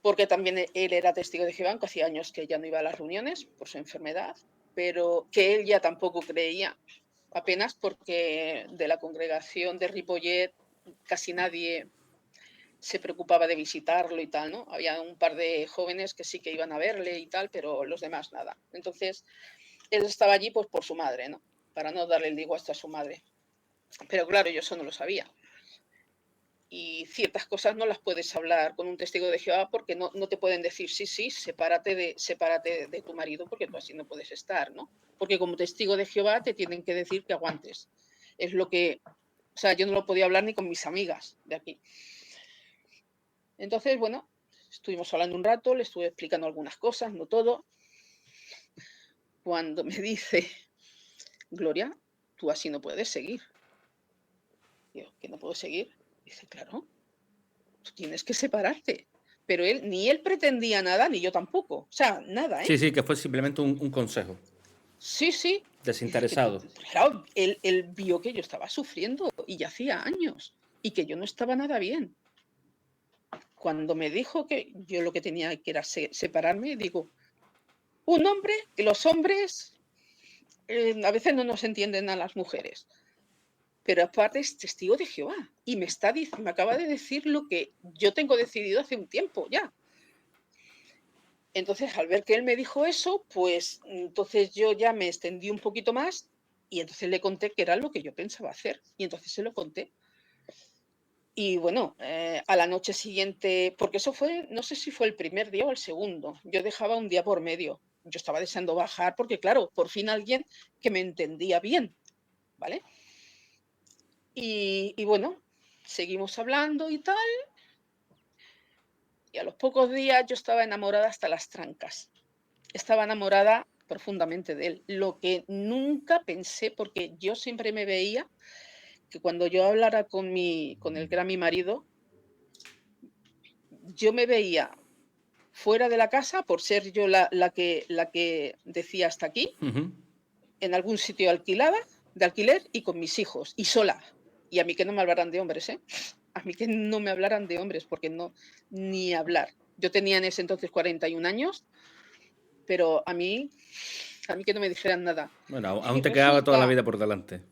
porque también él era testigo de Jehová, que hacía años que ya no iba a las reuniones por su enfermedad, pero que él ya tampoco creía, apenas porque de la congregación de Ripollet casi nadie se preocupaba de visitarlo y tal, ¿no? Había un par de jóvenes que sí que iban a verle y tal, pero los demás nada. Entonces, él estaba allí pues por su madre, ¿no? Para no darle el disgusto a su madre. Pero claro, yo eso no lo sabía. Y ciertas cosas no las puedes hablar con un testigo de Jehová porque no te pueden decir, sí, sí, sepárate de tu marido porque tú así no puedes estar, ¿no? Porque como testigo de Jehová te tienen que decir que aguantes. Es lo que, o sea, yo no lo podía hablar ni con mis amigas de aquí. Entonces, bueno, Estuvimos hablando un rato, le estuve explicando algunas cosas, no todo. Cuando me dice, Gloria, tú así no puedes seguir. Digo, ¿que no puedo seguir? Dice, claro, tú tienes que separarte. Pero ni él pretendía nada, ni yo tampoco. O sea, nada, ¿eh? Sí, sí, que fue simplemente un consejo. Sí, sí. Dice que tú, Desinteresado. claro, él vio que yo estaba sufriendo y ya hacía años y que yo no estaba nada bien. Cuando me dijo que yo lo que tenía que era separarme, digo, un hombre, que los hombres a veces no nos entienden a las mujeres, pero aparte es testigo de Jehová y me acaba de decir lo que yo tengo decidido hace un tiempo ya. Entonces, al ver que él me dijo eso, pues entonces yo ya me extendí un poquito más y entonces le conté que era lo que yo pensaba hacer y entonces se lo conté. Y bueno, a la noche siguiente, porque eso fue, no sé si fue el primer día o el segundo, yo dejaba un día por medio. Yo estaba deseando bajar porque, claro, por fin alguien que me entendía bien, ¿vale? Y bueno, seguimos hablando y tal, y a los pocos días yo estaba enamorada hasta las trancas. Estaba enamorada profundamente de él, lo que nunca pensé, porque yo siempre me veía que cuando yo hablara con el que era mi marido, yo me veía fuera de la casa por ser yo la que decía hasta aquí, en algún sitio alquilada, de alquiler y con mis hijos y sola. Y a mí que no me hablaran de hombres, ¿eh? A mí que no me hablaran de hombres, porque no, ni hablar. Yo tenía en ese entonces 41 años, pero a mí que no me dijeran nada. Bueno, Y aún te quedaba toda la resulta, vida por delante.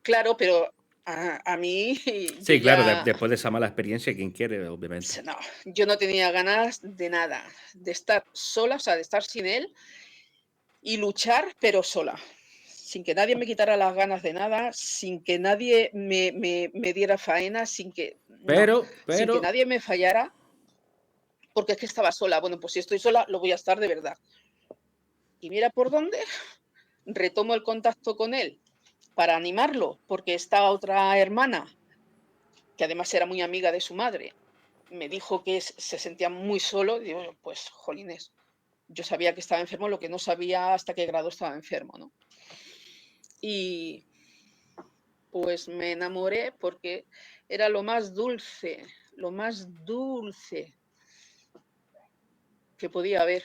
claro, pero a mí yo Sí, claro, ya, después de esa mala experiencia, quien quiere, obviamente. no, yo no tenía ganas de nada, de estar sola, o sea, de estar sin él y luchar, pero sola, sin que nadie me quitara las ganas de nada, sin que nadie me diera faena, sin que, no, sin Pero, que nadie me fallara, porque es que estaba sola. Bueno, pues si estoy sola, lo voy a estar de verdad. Y mira por dónde, retomo el contacto con él para animarlo, porque esta otra hermana, que además era muy amiga de su madre, me dijo que se sentía muy solo. Y digo, pues, jolines, yo sabía que estaba enfermo, lo que no sabía hasta qué grado estaba enfermo, ¿no? Y pues me enamoré porque era lo más dulce que podía haber.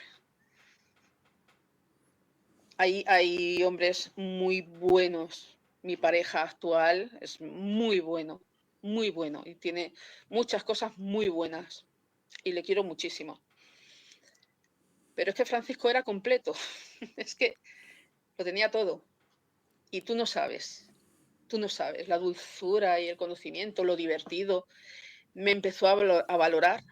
Hay hombres muy buenos. Mi pareja actual es muy bueno y tiene muchas cosas muy buenas y le quiero muchísimo. Pero es que Francisco era completo, es que lo tenía todo y tú no sabes la dulzura y el conocimiento, lo divertido. Me empezó a valorar,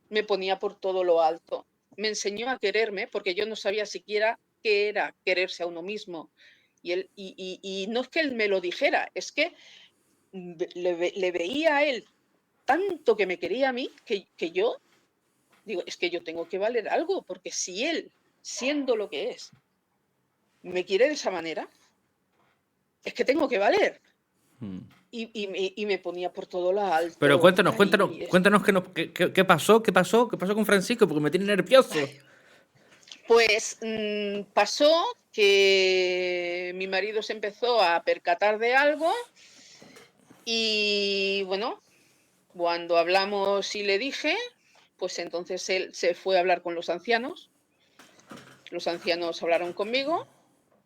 me ponía por todo lo alto, me enseñó a quererme porque yo no sabía siquiera qué era quererse a uno mismo. Y no es que él me lo dijera, es que le veía a él tanto que me quería a mí que yo digo, es que yo tengo que valer algo, porque si él, siendo lo que es, me quiere de esa manera, es que tengo que valer. Y me ponía por todo lo pero alto. cuéntanos, cuéntanos, cuéntanos qué pasó, qué pasó con Francisco, porque me tiene nervioso. Pues pasó que mi marido se empezó a percatar de algo y bueno, cuando hablamos y le dije, pues entonces él se fue a hablar con los ancianos hablaron conmigo,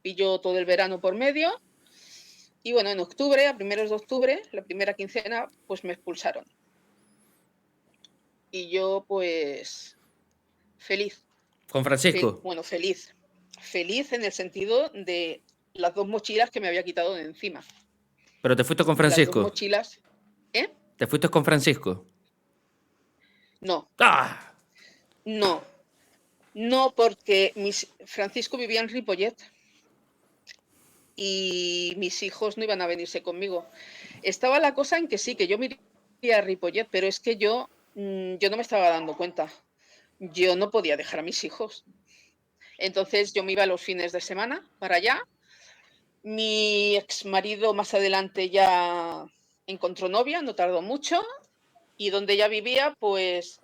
pilló todo el verano por medio y bueno, en octubre, a primeros de octubre, la primera quincena, pues me expulsaron. Y yo pues feliz, Con Francisco. bueno, feliz en el sentido de las dos mochilas que me había quitado de encima. Pero te fuiste con Las dos Francisco. mochilas, ¿eh? Te fuiste con Francisco. No, ¡Ah! no, no, porque Francisco vivía en Ripollet y mis hijos no iban a venirse conmigo. Estaba la cosa en que sí, que yo me iría a Ripollet, pero es que yo no me estaba dando cuenta. Yo no podía dejar a mis hijos. Entonces yo me iba los fines de semana para allá. Mi ex marido más adelante ya encontró novia, no tardó mucho, y donde ella vivía, pues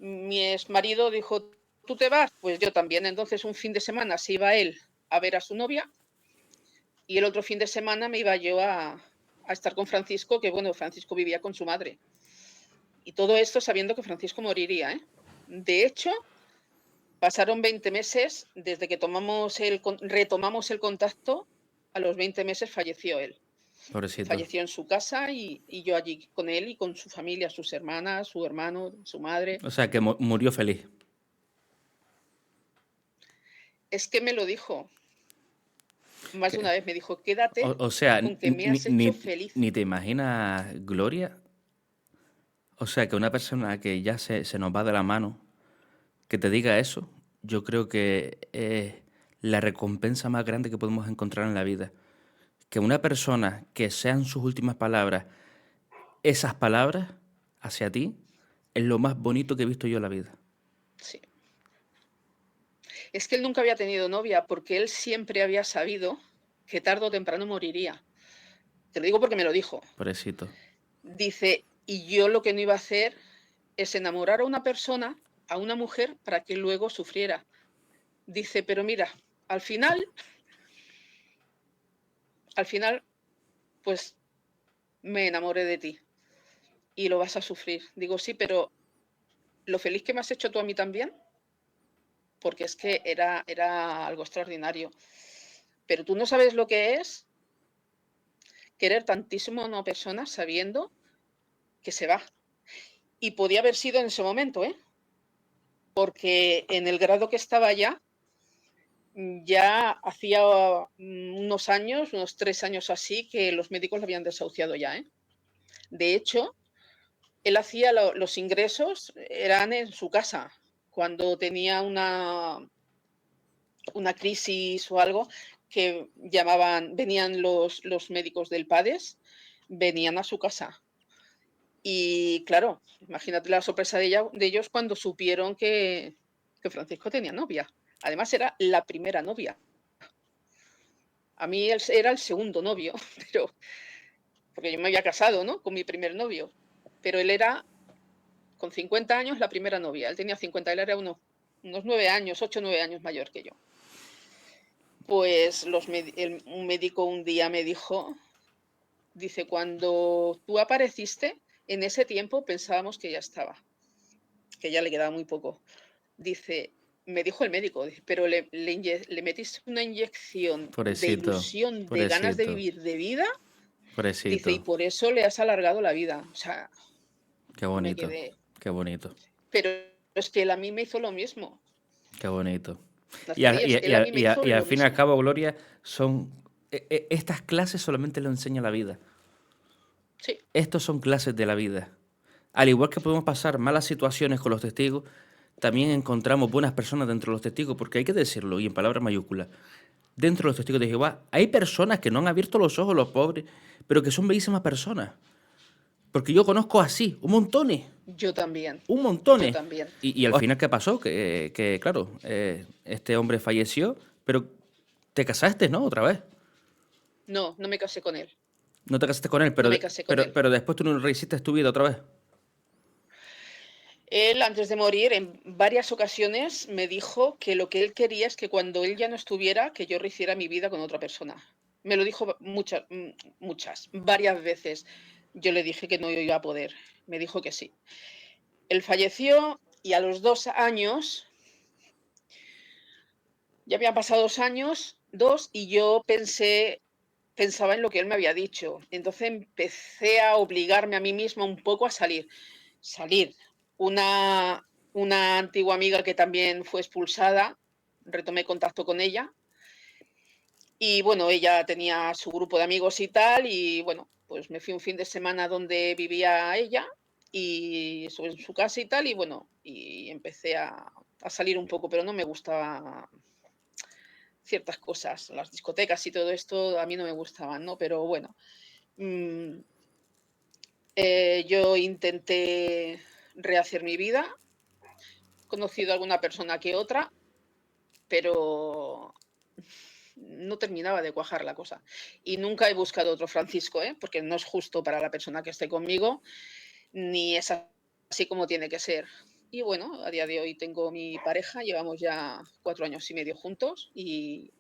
mi exmarido dijo, ¿tú te vas? Pues yo también. Entonces un fin de semana se iba él a ver a su novia y el otro fin de semana me iba yo a estar con Francisco, que bueno, Francisco vivía con su madre. Y todo esto sabiendo que Francisco moriría, ¿eh? De hecho, pasaron 20 meses desde que retomamos el contacto, a los 20 meses falleció él. Pobrecito. Falleció en su casa y yo allí con él y con su familia, sus hermanas, su hermano, su madre. O sea, que murió feliz. Es que me lo dijo, más de Que- una vez me dijo, quédate o sea, con que me has hecho feliz. ni te imaginas, Gloria. O sea, que una persona que ya se nos va de la mano, que te diga eso, yo creo que es la recompensa más grande que podemos encontrar en la vida. Que una persona que sean sus últimas palabras, esas palabras hacia ti, es lo más bonito que he visto yo en la vida. Sí. Es que él nunca había tenido novia porque él siempre había sabido que tarde o temprano moriría. Te lo digo porque me lo dijo. Pobrecito. Dice, y yo lo que no iba a hacer es enamorar a una persona, a una mujer, para que luego sufriera. Dice, pero mira, al final, al final, pues me enamoré de ti y lo vas a sufrir. Digo, sí, pero lo feliz que me has hecho tú a mí también, porque es que era algo extraordinario. Pero tú no sabes lo que es querer tantísimo a una persona sabiendo que se va. Y podía haber sido en ese momento, ¿eh? Porque en el grado que estaba ya hacía unos años, unos 3 años así, que los médicos lo habían desahuciado ya, ¿eh? De hecho, él hacía los ingresos, eran en su casa, cuando tenía una crisis o algo, que venían los médicos del PADES, venían a su casa. Y claro, imagínate la sorpresa de ellos cuando supieron que Francisco tenía novia. Además, era la primera novia. A mí él era el segundo novio, pero porque yo me había casado, ¿no? Con mi primer novio. Pero él era, con 50 años, la primera novia. Él tenía 50, él era unos 9 años, 8 o 9 años mayor que yo. Pues un médico un día me dijo, dice, cuando tú apareciste, en ese tiempo pensábamos que ya estaba, que ya le quedaba muy poco. Dice, me dijo el médico, dice, pero le metiste una inyección de Pobrecito. ilusión, de ganas de Pobrecito. vivir, de vida, dice, y Pobrecito. por eso le has alargado la vida. O sea, Qué yo me bonito. quedé. Qué bonito. Pero es que él a mí me hizo lo mismo. Qué bonito. ¿No te ríes? Él a mí me hizo Y al lo fin y al mismo. cabo, Gloria, son... estas clases solamente lo enseña la vida. Sí, Estos son clases de la vida. Al igual que podemos pasar malas situaciones con los testigos, también encontramos buenas personas dentro de los testigos, porque hay que decirlo, y en palabras mayúsculas, dentro de los testigos de Jehová hay personas que no han abierto los ojos, los pobres, pero que son bellísimas personas. Porque yo conozco así, un montones, yo también. un Yo montones. también. Y al final, ¿qué pasó? Claro, este hombre falleció, pero te casaste, ¿no? Otra vez. No, no me casé con él. No te casaste con él, No me casé con él. pero después tú no rehiciste tu vida otra vez. Él, antes de morir, en varias ocasiones me dijo que lo que él quería es que cuando él ya no estuviera, que yo rehiciera mi vida con otra persona. Me lo dijo muchas, varias veces. Yo le dije que no iba a poder. Me dijo que sí. Él falleció y a los 2 años, ya habían pasado 2 años, y yo pensaba en lo que él me había dicho. Entonces empecé a obligarme a mí misma un poco a salir. Una antigua amiga que también fue expulsada, retomé contacto con ella y bueno, ella tenía su grupo de amigos y tal y bueno, pues me fui un fin de semana donde vivía ella y estuve en su casa y tal y bueno, y empecé a salir un poco, pero no me gustaba ciertas cosas, las discotecas y todo esto a mí no me gustaban, ¿no? Pero bueno, mm, yo intenté rehacer mi vida, conocido a alguna persona que otra, pero no terminaba de cuajar la cosa. Y nunca he buscado otro Francisco, ¿eh? Porque no es justo para la persona que esté conmigo, ni es así como tiene que ser. Y bueno, a día de hoy tengo mi pareja, llevamos ya 4 años y medio juntos y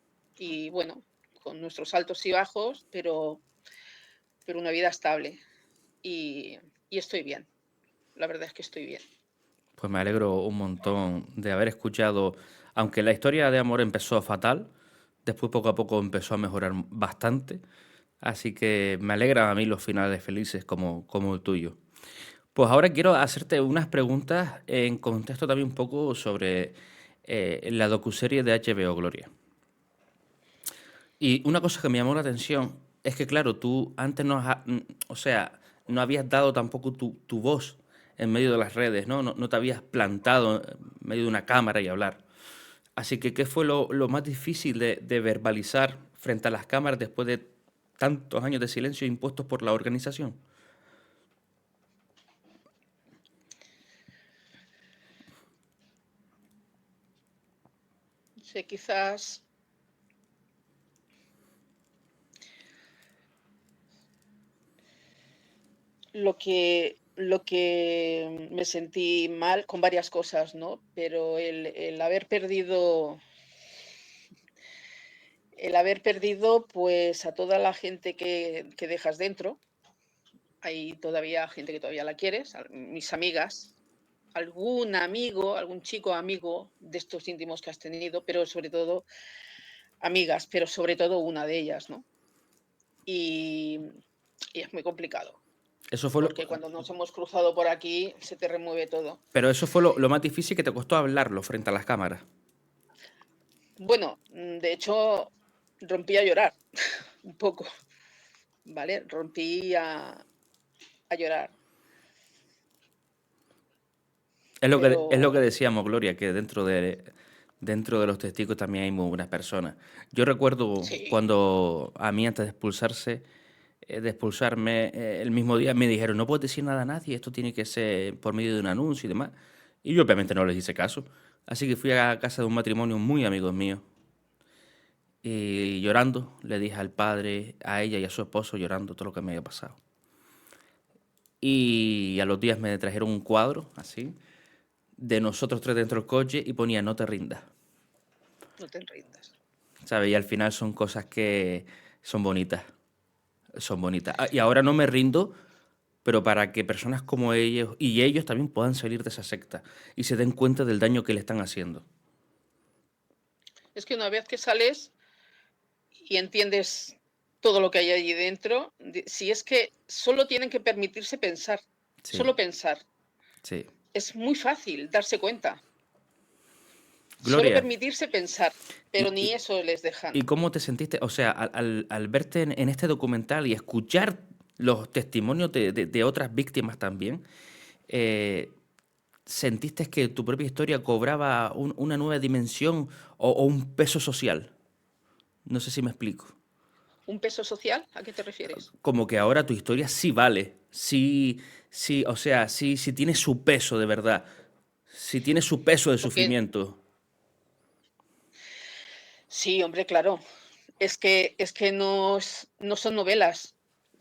bueno, con nuestros altos y bajos, pero una vida estable y, y estoy bien. La verdad es que estoy bien. Pues me alegro un montón de haber escuchado, aunque la historia de amor empezó fatal, después poco a poco empezó a mejorar bastante, así que me alegra a mí los finales felices como el tuyo. Pues ahora quiero hacerte unas preguntas en contexto también un poco sobre la docuserie de HBO Gloria. Y una cosa que me llamó la atención es que, claro, tú antes o sea, no habías dado tampoco tu voz en medio de las redes, ¿no? No te habías plantado en medio de una cámara y hablar. Así que, ¿qué fue lo más difícil de verbalizar frente a las cámaras después de tantos años de silencio impuestos por la organización? Sí, quizás lo que me sentí mal con varias cosas, ¿no? Pero el haber perdido, pues, a toda la gente que dejas dentro. Hay todavía gente que todavía la quieres, mis amigas, algún amigo, algún chico amigo de estos íntimos que has tenido, pero sobre todo amigas, pero sobre todo una de ellas, ¿no? Y, y es muy complicado, Eso fue porque cuando nos hemos cruzado por aquí se te remueve todo. pero eso fue lo más difícil que te costó hablarlo frente a las cámaras. Bueno, de hecho, rompí a llorar un poco, ¿vale? Rompí a llorar, Es lo que pero decíamos, Gloria, que dentro de los testigos también hay muy buenas personas. Yo recuerdo sí, cuando a mí antes de expulsarme, el mismo día me dijeron, no puedes decir nada a nadie, esto tiene que ser por medio de un anuncio y demás. Y yo obviamente no les hice caso. Así que fui a casa de un matrimonio muy amigos míos y llorando le dije al padre, a ella y a su esposo llorando todo lo que me había pasado. Y a los días me trajeron un cuadro así de nosotros tres dentro del coche y ponía no te rindas. no te rindas. ¿Sabes? Y al final son cosas que son bonitas. Son bonitas. Y ahora no me rindo, pero para que personas como ellos y ellos también puedan salir de esa secta y se den cuenta del daño que le están haciendo. Es que una vez que sales y entiendes todo lo que hay allí dentro, si es que solo tienen que permitirse pensar, Sí, solo pensar, sí. es muy fácil darse cuenta, solo Gloria, permitirse pensar, pero ¿y, ni y, eso les dejan. y cómo te sentiste? O sea, al verte en este documental y escuchar los testimonios de otras víctimas también, eh, ¿sentiste que tu propia historia cobraba una nueva dimensión o un peso social? No sé si me explico. ¿Un peso social? ¿A qué te refieres? Como que ahora tu historia sí vale, sí, sí, o sea, sí tiene su peso de verdad, sí tiene su peso de Porque sufrimiento. sí, hombre, claro, es que no son novelas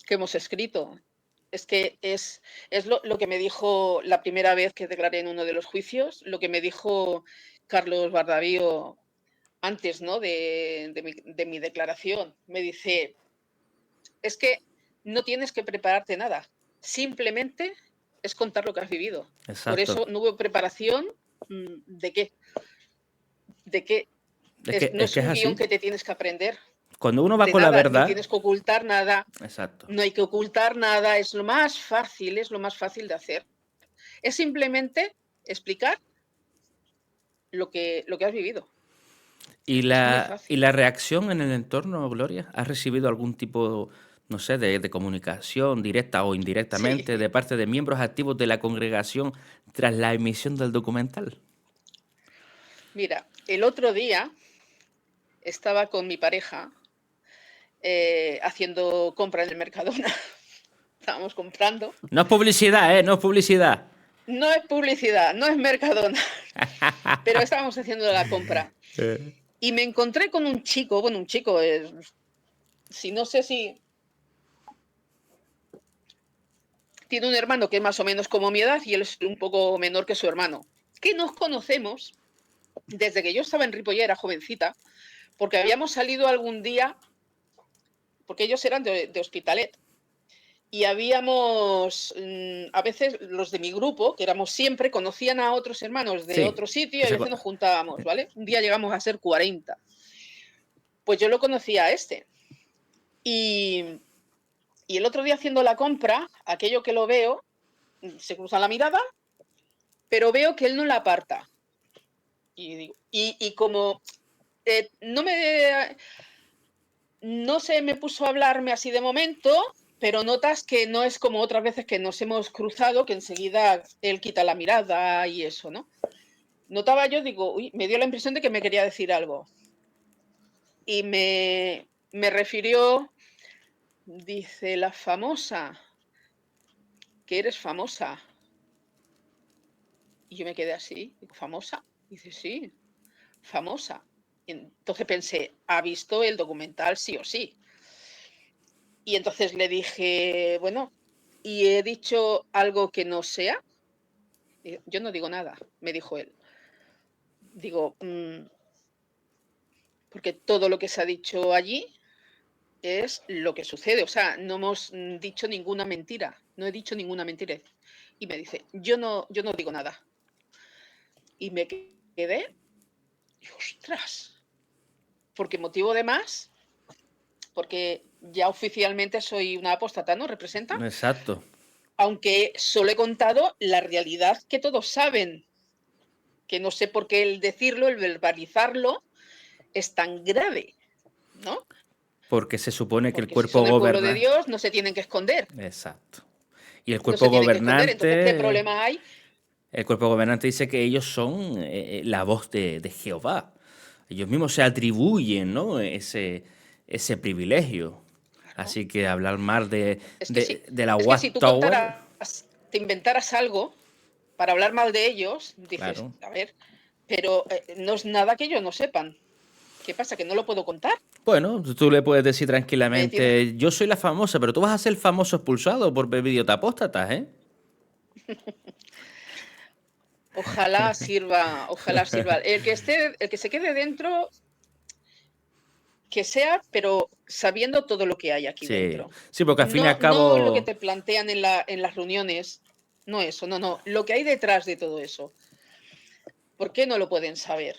que hemos escrito. Es que es lo que me dijo la primera vez que declaré en uno de los juicios, lo que me dijo Carlos Bardavío antes, ¿no? De mi declaración. Me dice, es que no tienes que prepararte nada, simplemente es contar lo que has vivido. Por Exacto. eso no hubo preparación. ¿De qué? ¿De qué? Es que, No es es que es un guión así. que te tienes que aprender, Cuando uno va de con la nada, ni verdad, tienes que ocultar nada, exacto. no hay que ocultar nada, es lo más fácil de hacer. Es simplemente explicar lo que has vivido. ¿Y Es muy la fácil. reacción en el entorno, Gloria? ¿Has recibido algún tipo, no sé, de comunicación directa o Sí. indirectamente de parte de miembros activos de la congregación tras la emisión del documental? Mira, el otro día estaba con mi pareja haciendo compra en el Mercadona. Estábamos comprando. No es publicidad, ¿eh? No es publicidad. No es publicidad, no es Mercadona, pero estábamos haciendo la compra. Y me encontré con un chico, bueno, un chico, si no sé si tiene un hermano que es más o menos como mi edad y él es un poco menor que su hermano. que nos conocemos desde que yo estaba en Ripollet, era jovencita, porque habíamos salido algún día, porque ellos eran de Hospitalet, y habíamos, a veces los de mi grupo, que éramos siempre, conocían a otros hermanos de Sí, otro sitio y que a se veces co- nos juntábamos, ¿vale? Un día llegamos a ser 40. Pues yo lo conocía a este. Y el otro día haciendo la compra, aquello que lo veo, se cruza la mirada, pero veo que él no la aparta. Y digo, y como no se me puso a hablarme así de momento, pero notas que no es como otras veces que nos hemos cruzado, que enseguida él quita la mirada y eso, ¿no? Notaba yo, digo, uy, me dio la impresión de que me quería decir algo. Y me refirió, dice, la famosa, que eres famosa. Y yo me quedé así, digo, ¿famosa? Dice, sí, famosa. Y entonces pensé, ha visto el documental sí o sí. Y entonces le dije, bueno, ¿y he dicho algo que no sea? Yo no digo nada, me dijo él. Digo, porque todo lo que se ha dicho allí es lo que sucede. O sea, no hemos dicho ninguna mentira. No he dicho ninguna mentira. Y me dice, yo no digo nada. Y me quedé, y ostras, porque motivo de más, porque ya oficialmente soy una apóstata, ¿no? Representa. Exacto. Aunque solo he contado la realidad que todos saben, que no sé por qué el decirlo, el verbalizarlo, es tan grave, ¿no? Porque se supone que el Porque si cuerpo son el pueblo de gobierna. Dios, no se tienen que esconder. Exacto. Y No se tienen que esconder. Entonces, ¿qué problema hay? el cuerpo gobernante dice que ellos son la voz de Jehová. Ellos mismos se atribuyen, ¿no? Ese privilegio. Claro. Así que hablar mal de la Es que si tú Watchtower, contaras, te inventaras algo para hablar mal de ellos, dices, claro. a ver, pero no es nada que ellos no sepan. ¿Qué pasa? ¿Que no lo puedo contar? Bueno, tú le puedes decir Me tienes... tranquilamente, yo soy la famosa, pero tú vas a ser famoso expulsado por videota apóstatas, ¿eh? Ojalá sirva, ojalá sirva. El que se quede dentro, que sea, pero sabiendo todo lo que hay aquí Sí, dentro. sí, porque al fin y al No lo que cabo, te plantean en las reuniones, no eso, no, lo que hay detrás de todo eso. ¿Por qué no lo pueden saber?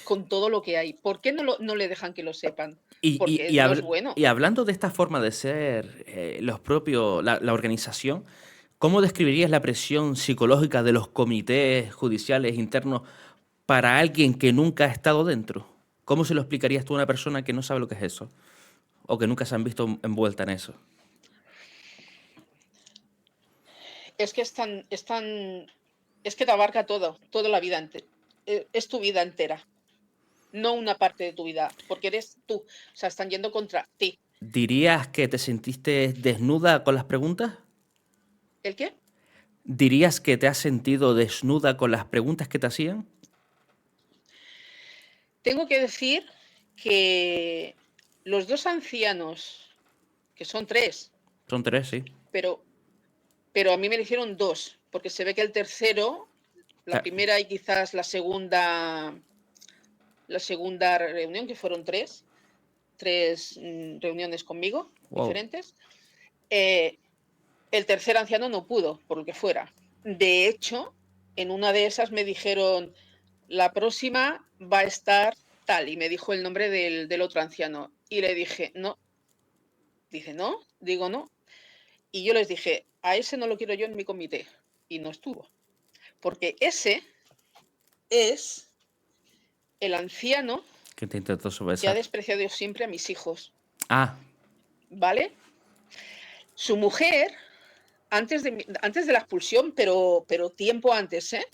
Con todo lo que hay. ¿Por qué no le dejan que lo sepan? y, y, Porque y, no es habl- bueno. y hablando de esta forma de ser los propios, la organización, ¿cómo describirías la presión psicológica de los comités judiciales internos para alguien que nunca ha estado dentro? ¿Cómo se lo explicarías tú a una persona que no sabe lo que es eso? O que nunca se han visto envuelta en eso. Es que es que te abarca todo, toda la vida entera. Es tu vida entera, no una parte de tu vida, porque eres tú. O sea, están yendo contra ti. ¿Dirías que te sentiste desnuda con las preguntas? ¿El qué? ¿Dirías que te has sentido desnuda con las preguntas que te hacían? Tengo que decir que los dos ancianos, que son tres, Son tres, sí. pero, pero a mí me eligieron dos, porque se ve que el tercero, la Ca- primera y quizás la segunda reunión, que fueron tres reuniones conmigo, Wow. diferentes, eh, el tercer anciano no pudo, por lo que fuera. De hecho, en una de esas me dijeron, la próxima va a estar tal, y me dijo el nombre del otro anciano. Y le dije, no. Dice, no, digo no. Y yo les dije, a ese no lo quiero yo en mi comité. Y no estuvo. Porque ese es el anciano Que te intentó que ha sobresar. despreciado siempre a mis hijos. Ah, ¿Vale? Su mujer, antes de la expulsión, pero tiempo antes, ¿eh?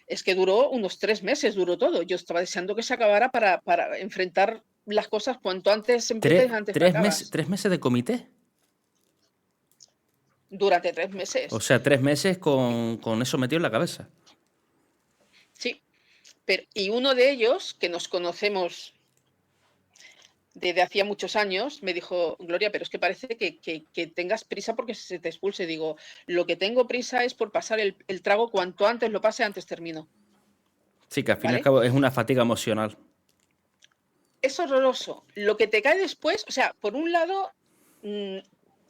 Es que duró unos 3 meses, duró todo. Yo estaba deseando que se acabara para enfrentar las cosas cuanto antes empieces, antes te acabas. 3 meses de comité. Durante tres O meses. sea, 3 meses con eso metido en la cabeza. Sí. Y uno de ellos, que nos conocemos de hacía muchos años, me dijo, Gloria, pero es que parece que tengas prisa porque se te expulse. Digo, lo que tengo prisa es por pasar el trago, cuanto antes lo pase, antes termino. Sí, que al fin y al ¿Vale? cabo es una fatiga emocional. Es horroroso. Lo que te cae después, o sea, por un lado,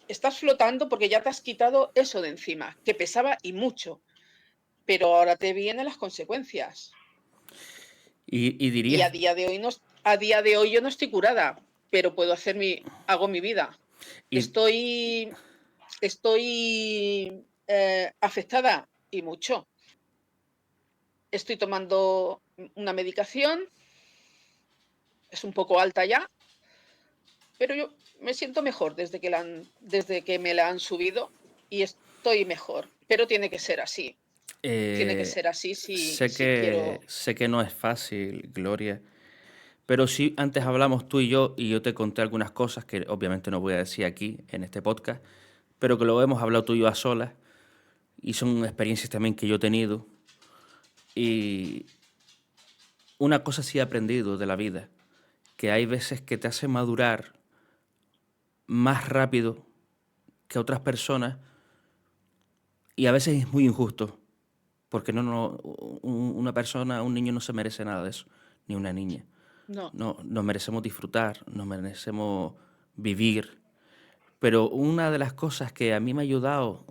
estás flotando porque ya te has quitado eso de encima, que pesaba y mucho, pero ahora te vienen las consecuencias. Y Y dirías, a día de hoy yo no estoy curada, pero puedo hago mi vida. y, Estoy afectada y mucho. Estoy tomando una medicación, es un poco alta ya, pero yo me siento mejor desde que me la han subido y estoy mejor. Pero tiene que ser así. Tiene que ser así si quiero. sé que no es fácil, Gloria, pero sí, antes hablamos tú y yo te conté algunas cosas que obviamente no voy a decir aquí en este podcast, pero que lo hemos hablado tú y yo a solas y son experiencias también que yo he tenido. Y una cosa sí he aprendido de la vida, que hay veces que te hace madurar más rápido que otras personas y a veces es muy injusto, porque una persona, un niño no se merece nada de eso, ni una niña. No, No, nos merecemos disfrutar, nos merecemos vivir. Pero una de las cosas que a mí me ha ayudado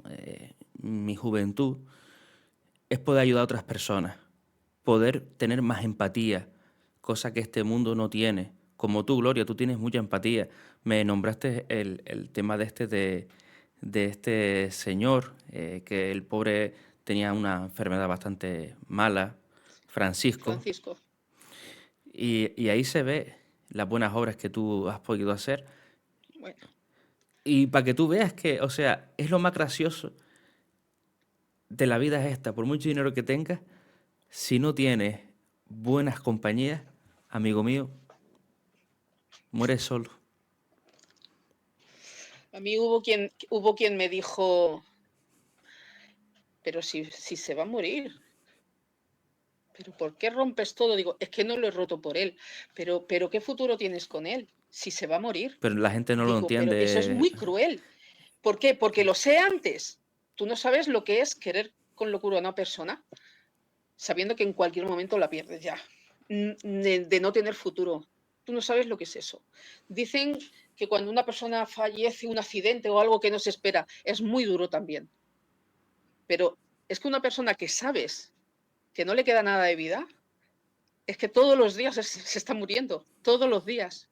mi juventud es poder ayudar a otras personas, poder tener más empatía, cosa que este mundo no tiene. Como tú, Gloria, tú tienes mucha empatía. Me nombraste el tema de este señor, que el pobre tenía una enfermedad bastante mala, Francisco, Francisco. y ahí se ve las buenas obras que tú has podido hacer. Bueno, Y para que tú veas que, o sea, es lo más gracioso de la vida es esta, por mucho dinero que tengas, si no tienes buenas compañías, amigo mío, mueres solo. a mí hubo quien me dijo, pero si se va a morir, pero ¿por qué rompes todo? Digo, es que no lo he roto por él, pero ¿qué futuro tienes con él si se va a morir? Pero la gente no lo Digo, pero eso es entiende. muy cruel. ¿Por qué? Porque lo sé antes. Tú no sabes lo que es querer con locura a una persona, sabiendo que en cualquier momento la pierdes ya, de no tener futuro. Tú no sabes lo que es eso. Dicen que cuando una persona fallece, un accidente o algo que no se espera, es muy duro también. Pero es que una persona que sabes que no le queda nada de vida, es que todos los días se está muriendo, todos los días.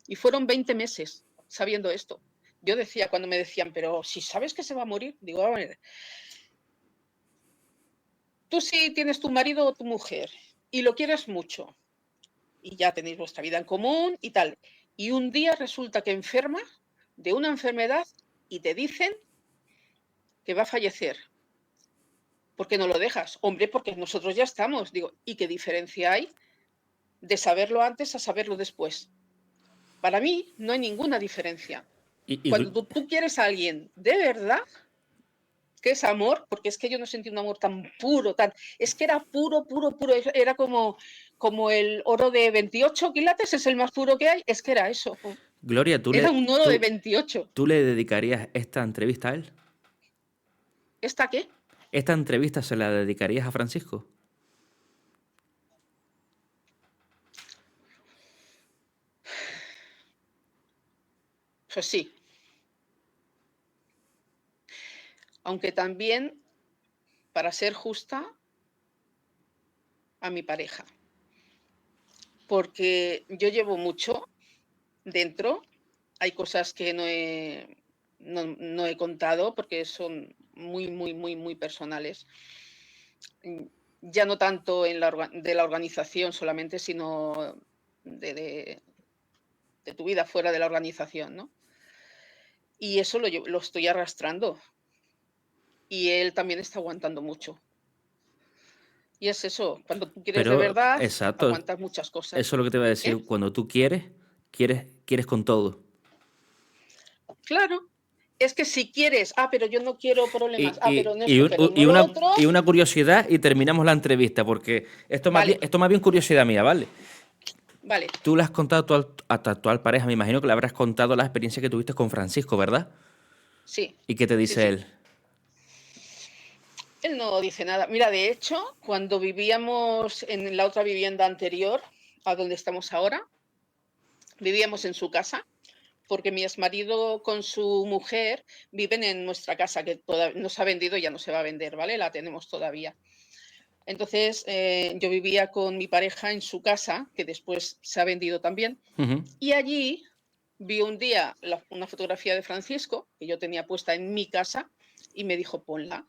Y fueron 20 meses sabiendo esto. Yo decía, cuando me decían, pero si sabes que se va a morir, digo, a ver, tú sí tienes tu marido o tu mujer y lo quieres mucho y ya tenéis vuestra vida en común y tal. Y un día resulta que enferma de una enfermedad y te dicen que va a fallecer. ¿Por qué no lo dejas? Hombre, porque nosotros ya estamos. Digo, ¿y qué diferencia hay de saberlo antes a saberlo después? Para mí no hay ninguna diferencia. Y, Cuando y, tú quieres a alguien de verdad, que es amor, porque es que yo no sentí un amor tan puro, es que era puro, puro, puro, era como el oro de 28 quilates, es el más puro que hay, es que era eso, Gloria, era un oro de 28. tú le dedicarías esta entrevista a él? ¿Esta qué? ¿Esta entrevista se la dedicarías a Francisco? Pues sí, aunque también, para ser justa, a mi pareja, porque yo llevo mucho dentro, hay cosas que no he contado porque son muy, muy, muy, muy personales. Ya no tanto de la organización solamente, sino de, de tu vida fuera de la organización, ¿no? Y eso lo estoy arrastrando. Y él también está aguantando mucho. Y es eso, cuando tú quieres de Pero, verdad, exacto, aguantas muchas eso cosas. es lo que te voy a ¿Eh? decir. Cuando tú quieres, quieres con todo. Claro, es que si quieres, pero yo no quiero problemas, Y, y, pero no y esto, un- pero y no lo una, otro, y una curiosidad y terminamos la entrevista, porque vale. esto más bien curiosidad mía, ¿vale? Vale, Tú le has contado a tu actual pareja, me imagino que le habrás contado la experiencia que tuviste con Francisco, ¿verdad? sí, ¿Y qué te sí, dice sí. él? Él no dice nada. Mira, de hecho, cuando vivíamos en la otra vivienda anterior, a donde estamos ahora, vivíamos en su casa, porque mi exmarido con su mujer viven en nuestra casa, que todavía no se ha vendido y ya no se va a vender, ¿vale? La tenemos todavía. Entonces, yo vivía con mi pareja en su casa, que después se ha vendido también, Ujú. y allí vi un día una fotografía de Francisco, que yo tenía puesta en mi casa, y me dijo, ponla.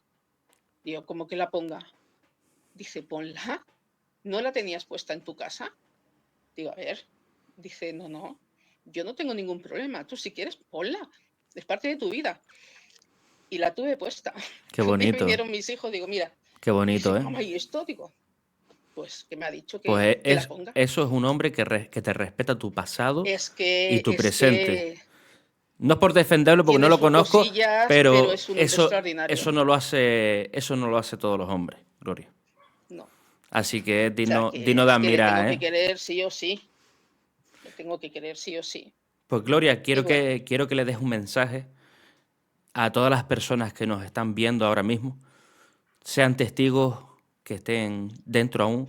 Digo, ¿cómo que la ponga? Dice, ponla. ¿No la tenías puesta en tu casa? Digo, a ver. Dice, no, no, yo no tengo ningún problema. Tú si quieres, ponla. Es parte de tu vida. Y la tuve puesta. Qué Un día bonito, vinieron mis hijos, digo, mira. qué Dice, bonito, ¿eh? mamá, ¿y esto? Digo, pues que me ha dicho Pues que la ponga. eso es un hombre que te respeta tu pasado Es y que, tu es presente. que No es por defenderlo porque no tiene lo sus conozco, cosillas, pero pero es un hombre extraordinario. eso no lo hace todos los hombres, Gloria. No. O Así que es sea, digno que de es que le tengo admirar, que ¿eh? querer sí o sí. Le tengo que querer sí o sí. Pues Gloria, Y bueno, quiero que le des un mensaje a todas las personas que nos están viendo ahora mismo, sean testigos que estén dentro aún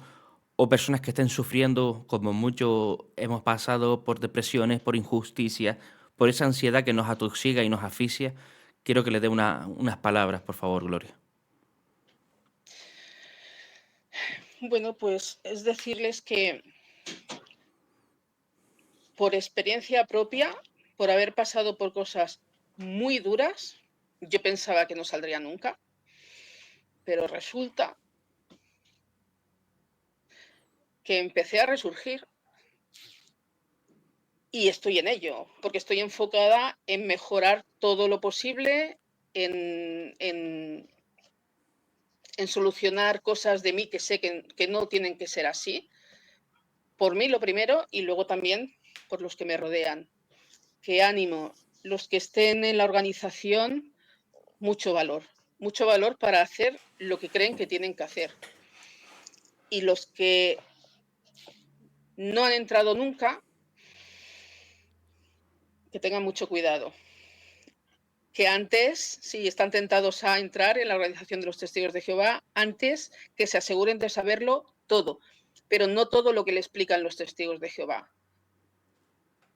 o personas que estén sufriendo, como mucho hemos pasado por depresiones, por injusticia, por esa ansiedad que nos atosiga y nos asfixia. Quiero que le dé unas palabras, por favor, Gloria. bueno, pues es decirles que por experiencia propia, por haber pasado por cosas muy duras, yo pensaba que no saldría nunca, pero resulta que empecé a resurgir y estoy en ello, porque estoy enfocada en mejorar todo lo posible, en, en, en solucionar cosas de mí que sé que no tienen que ser así, por mí lo primero y luego también por los que me rodean. Que ánimo, los que estén en la organización, mucho valor para hacer lo que creen que tienen que hacer. Y los que no han entrado nunca, que tengan mucho cuidado. Que antes, si están tentados a entrar en la organización de los testigos de Jehová, antes que se aseguren de saberlo todo, pero no todo lo que le explican los testigos de Jehová.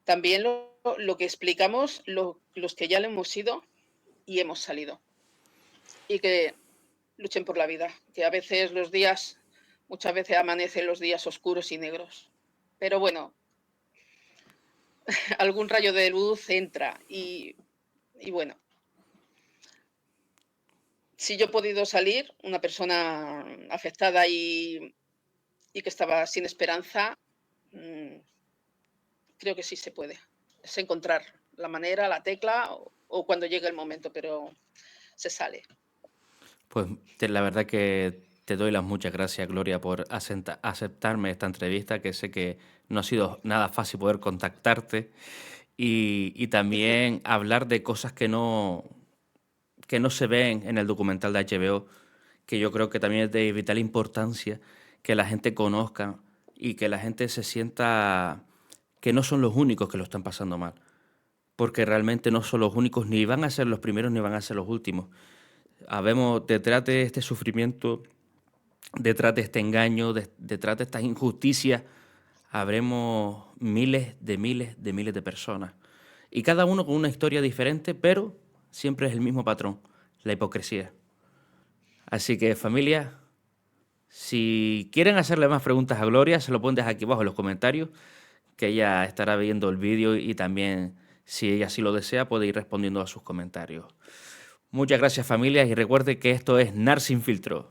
También lo que explicamos los que ya lo hemos sido y hemos salido. Y que luchen por la vida, que a veces muchas veces amanecen los días oscuros y negros. Pero bueno, algún rayo de luz entra y bueno, si yo he podido salir, una persona afectada y que estaba sin esperanza, creo que sí se puede. Es encontrar la manera, la tecla o cuando llegue el momento, pero se sale. Pues la verdad que te doy las muchas gracias, Gloria, por aceptarme esta entrevista, que sé que no ha sido nada fácil poder contactarte y también hablar de cosas que no se ven en el documental de HBO, que yo creo que también es de vital importancia que la gente conozca y que la gente se sienta que no son los únicos que lo están pasando mal, porque realmente no son los únicos, ni van a ser los primeros ni van a ser los últimos. Habemos detrás de este sufrimiento, detrás de este engaño, detrás de estas injusticias, habremos miles de personas. Y cada uno con una historia diferente, pero siempre es el mismo patrón, la hipocresía. Así que familia, si quieren hacerle más preguntas a Gloria, se lo pones aquí abajo en los comentarios, que ella estará viendo el vídeo y también, si ella así lo desea, puede ir respondiendo a sus comentarios. Muchas gracias familia y recuerde que esto es NAR sin filtro.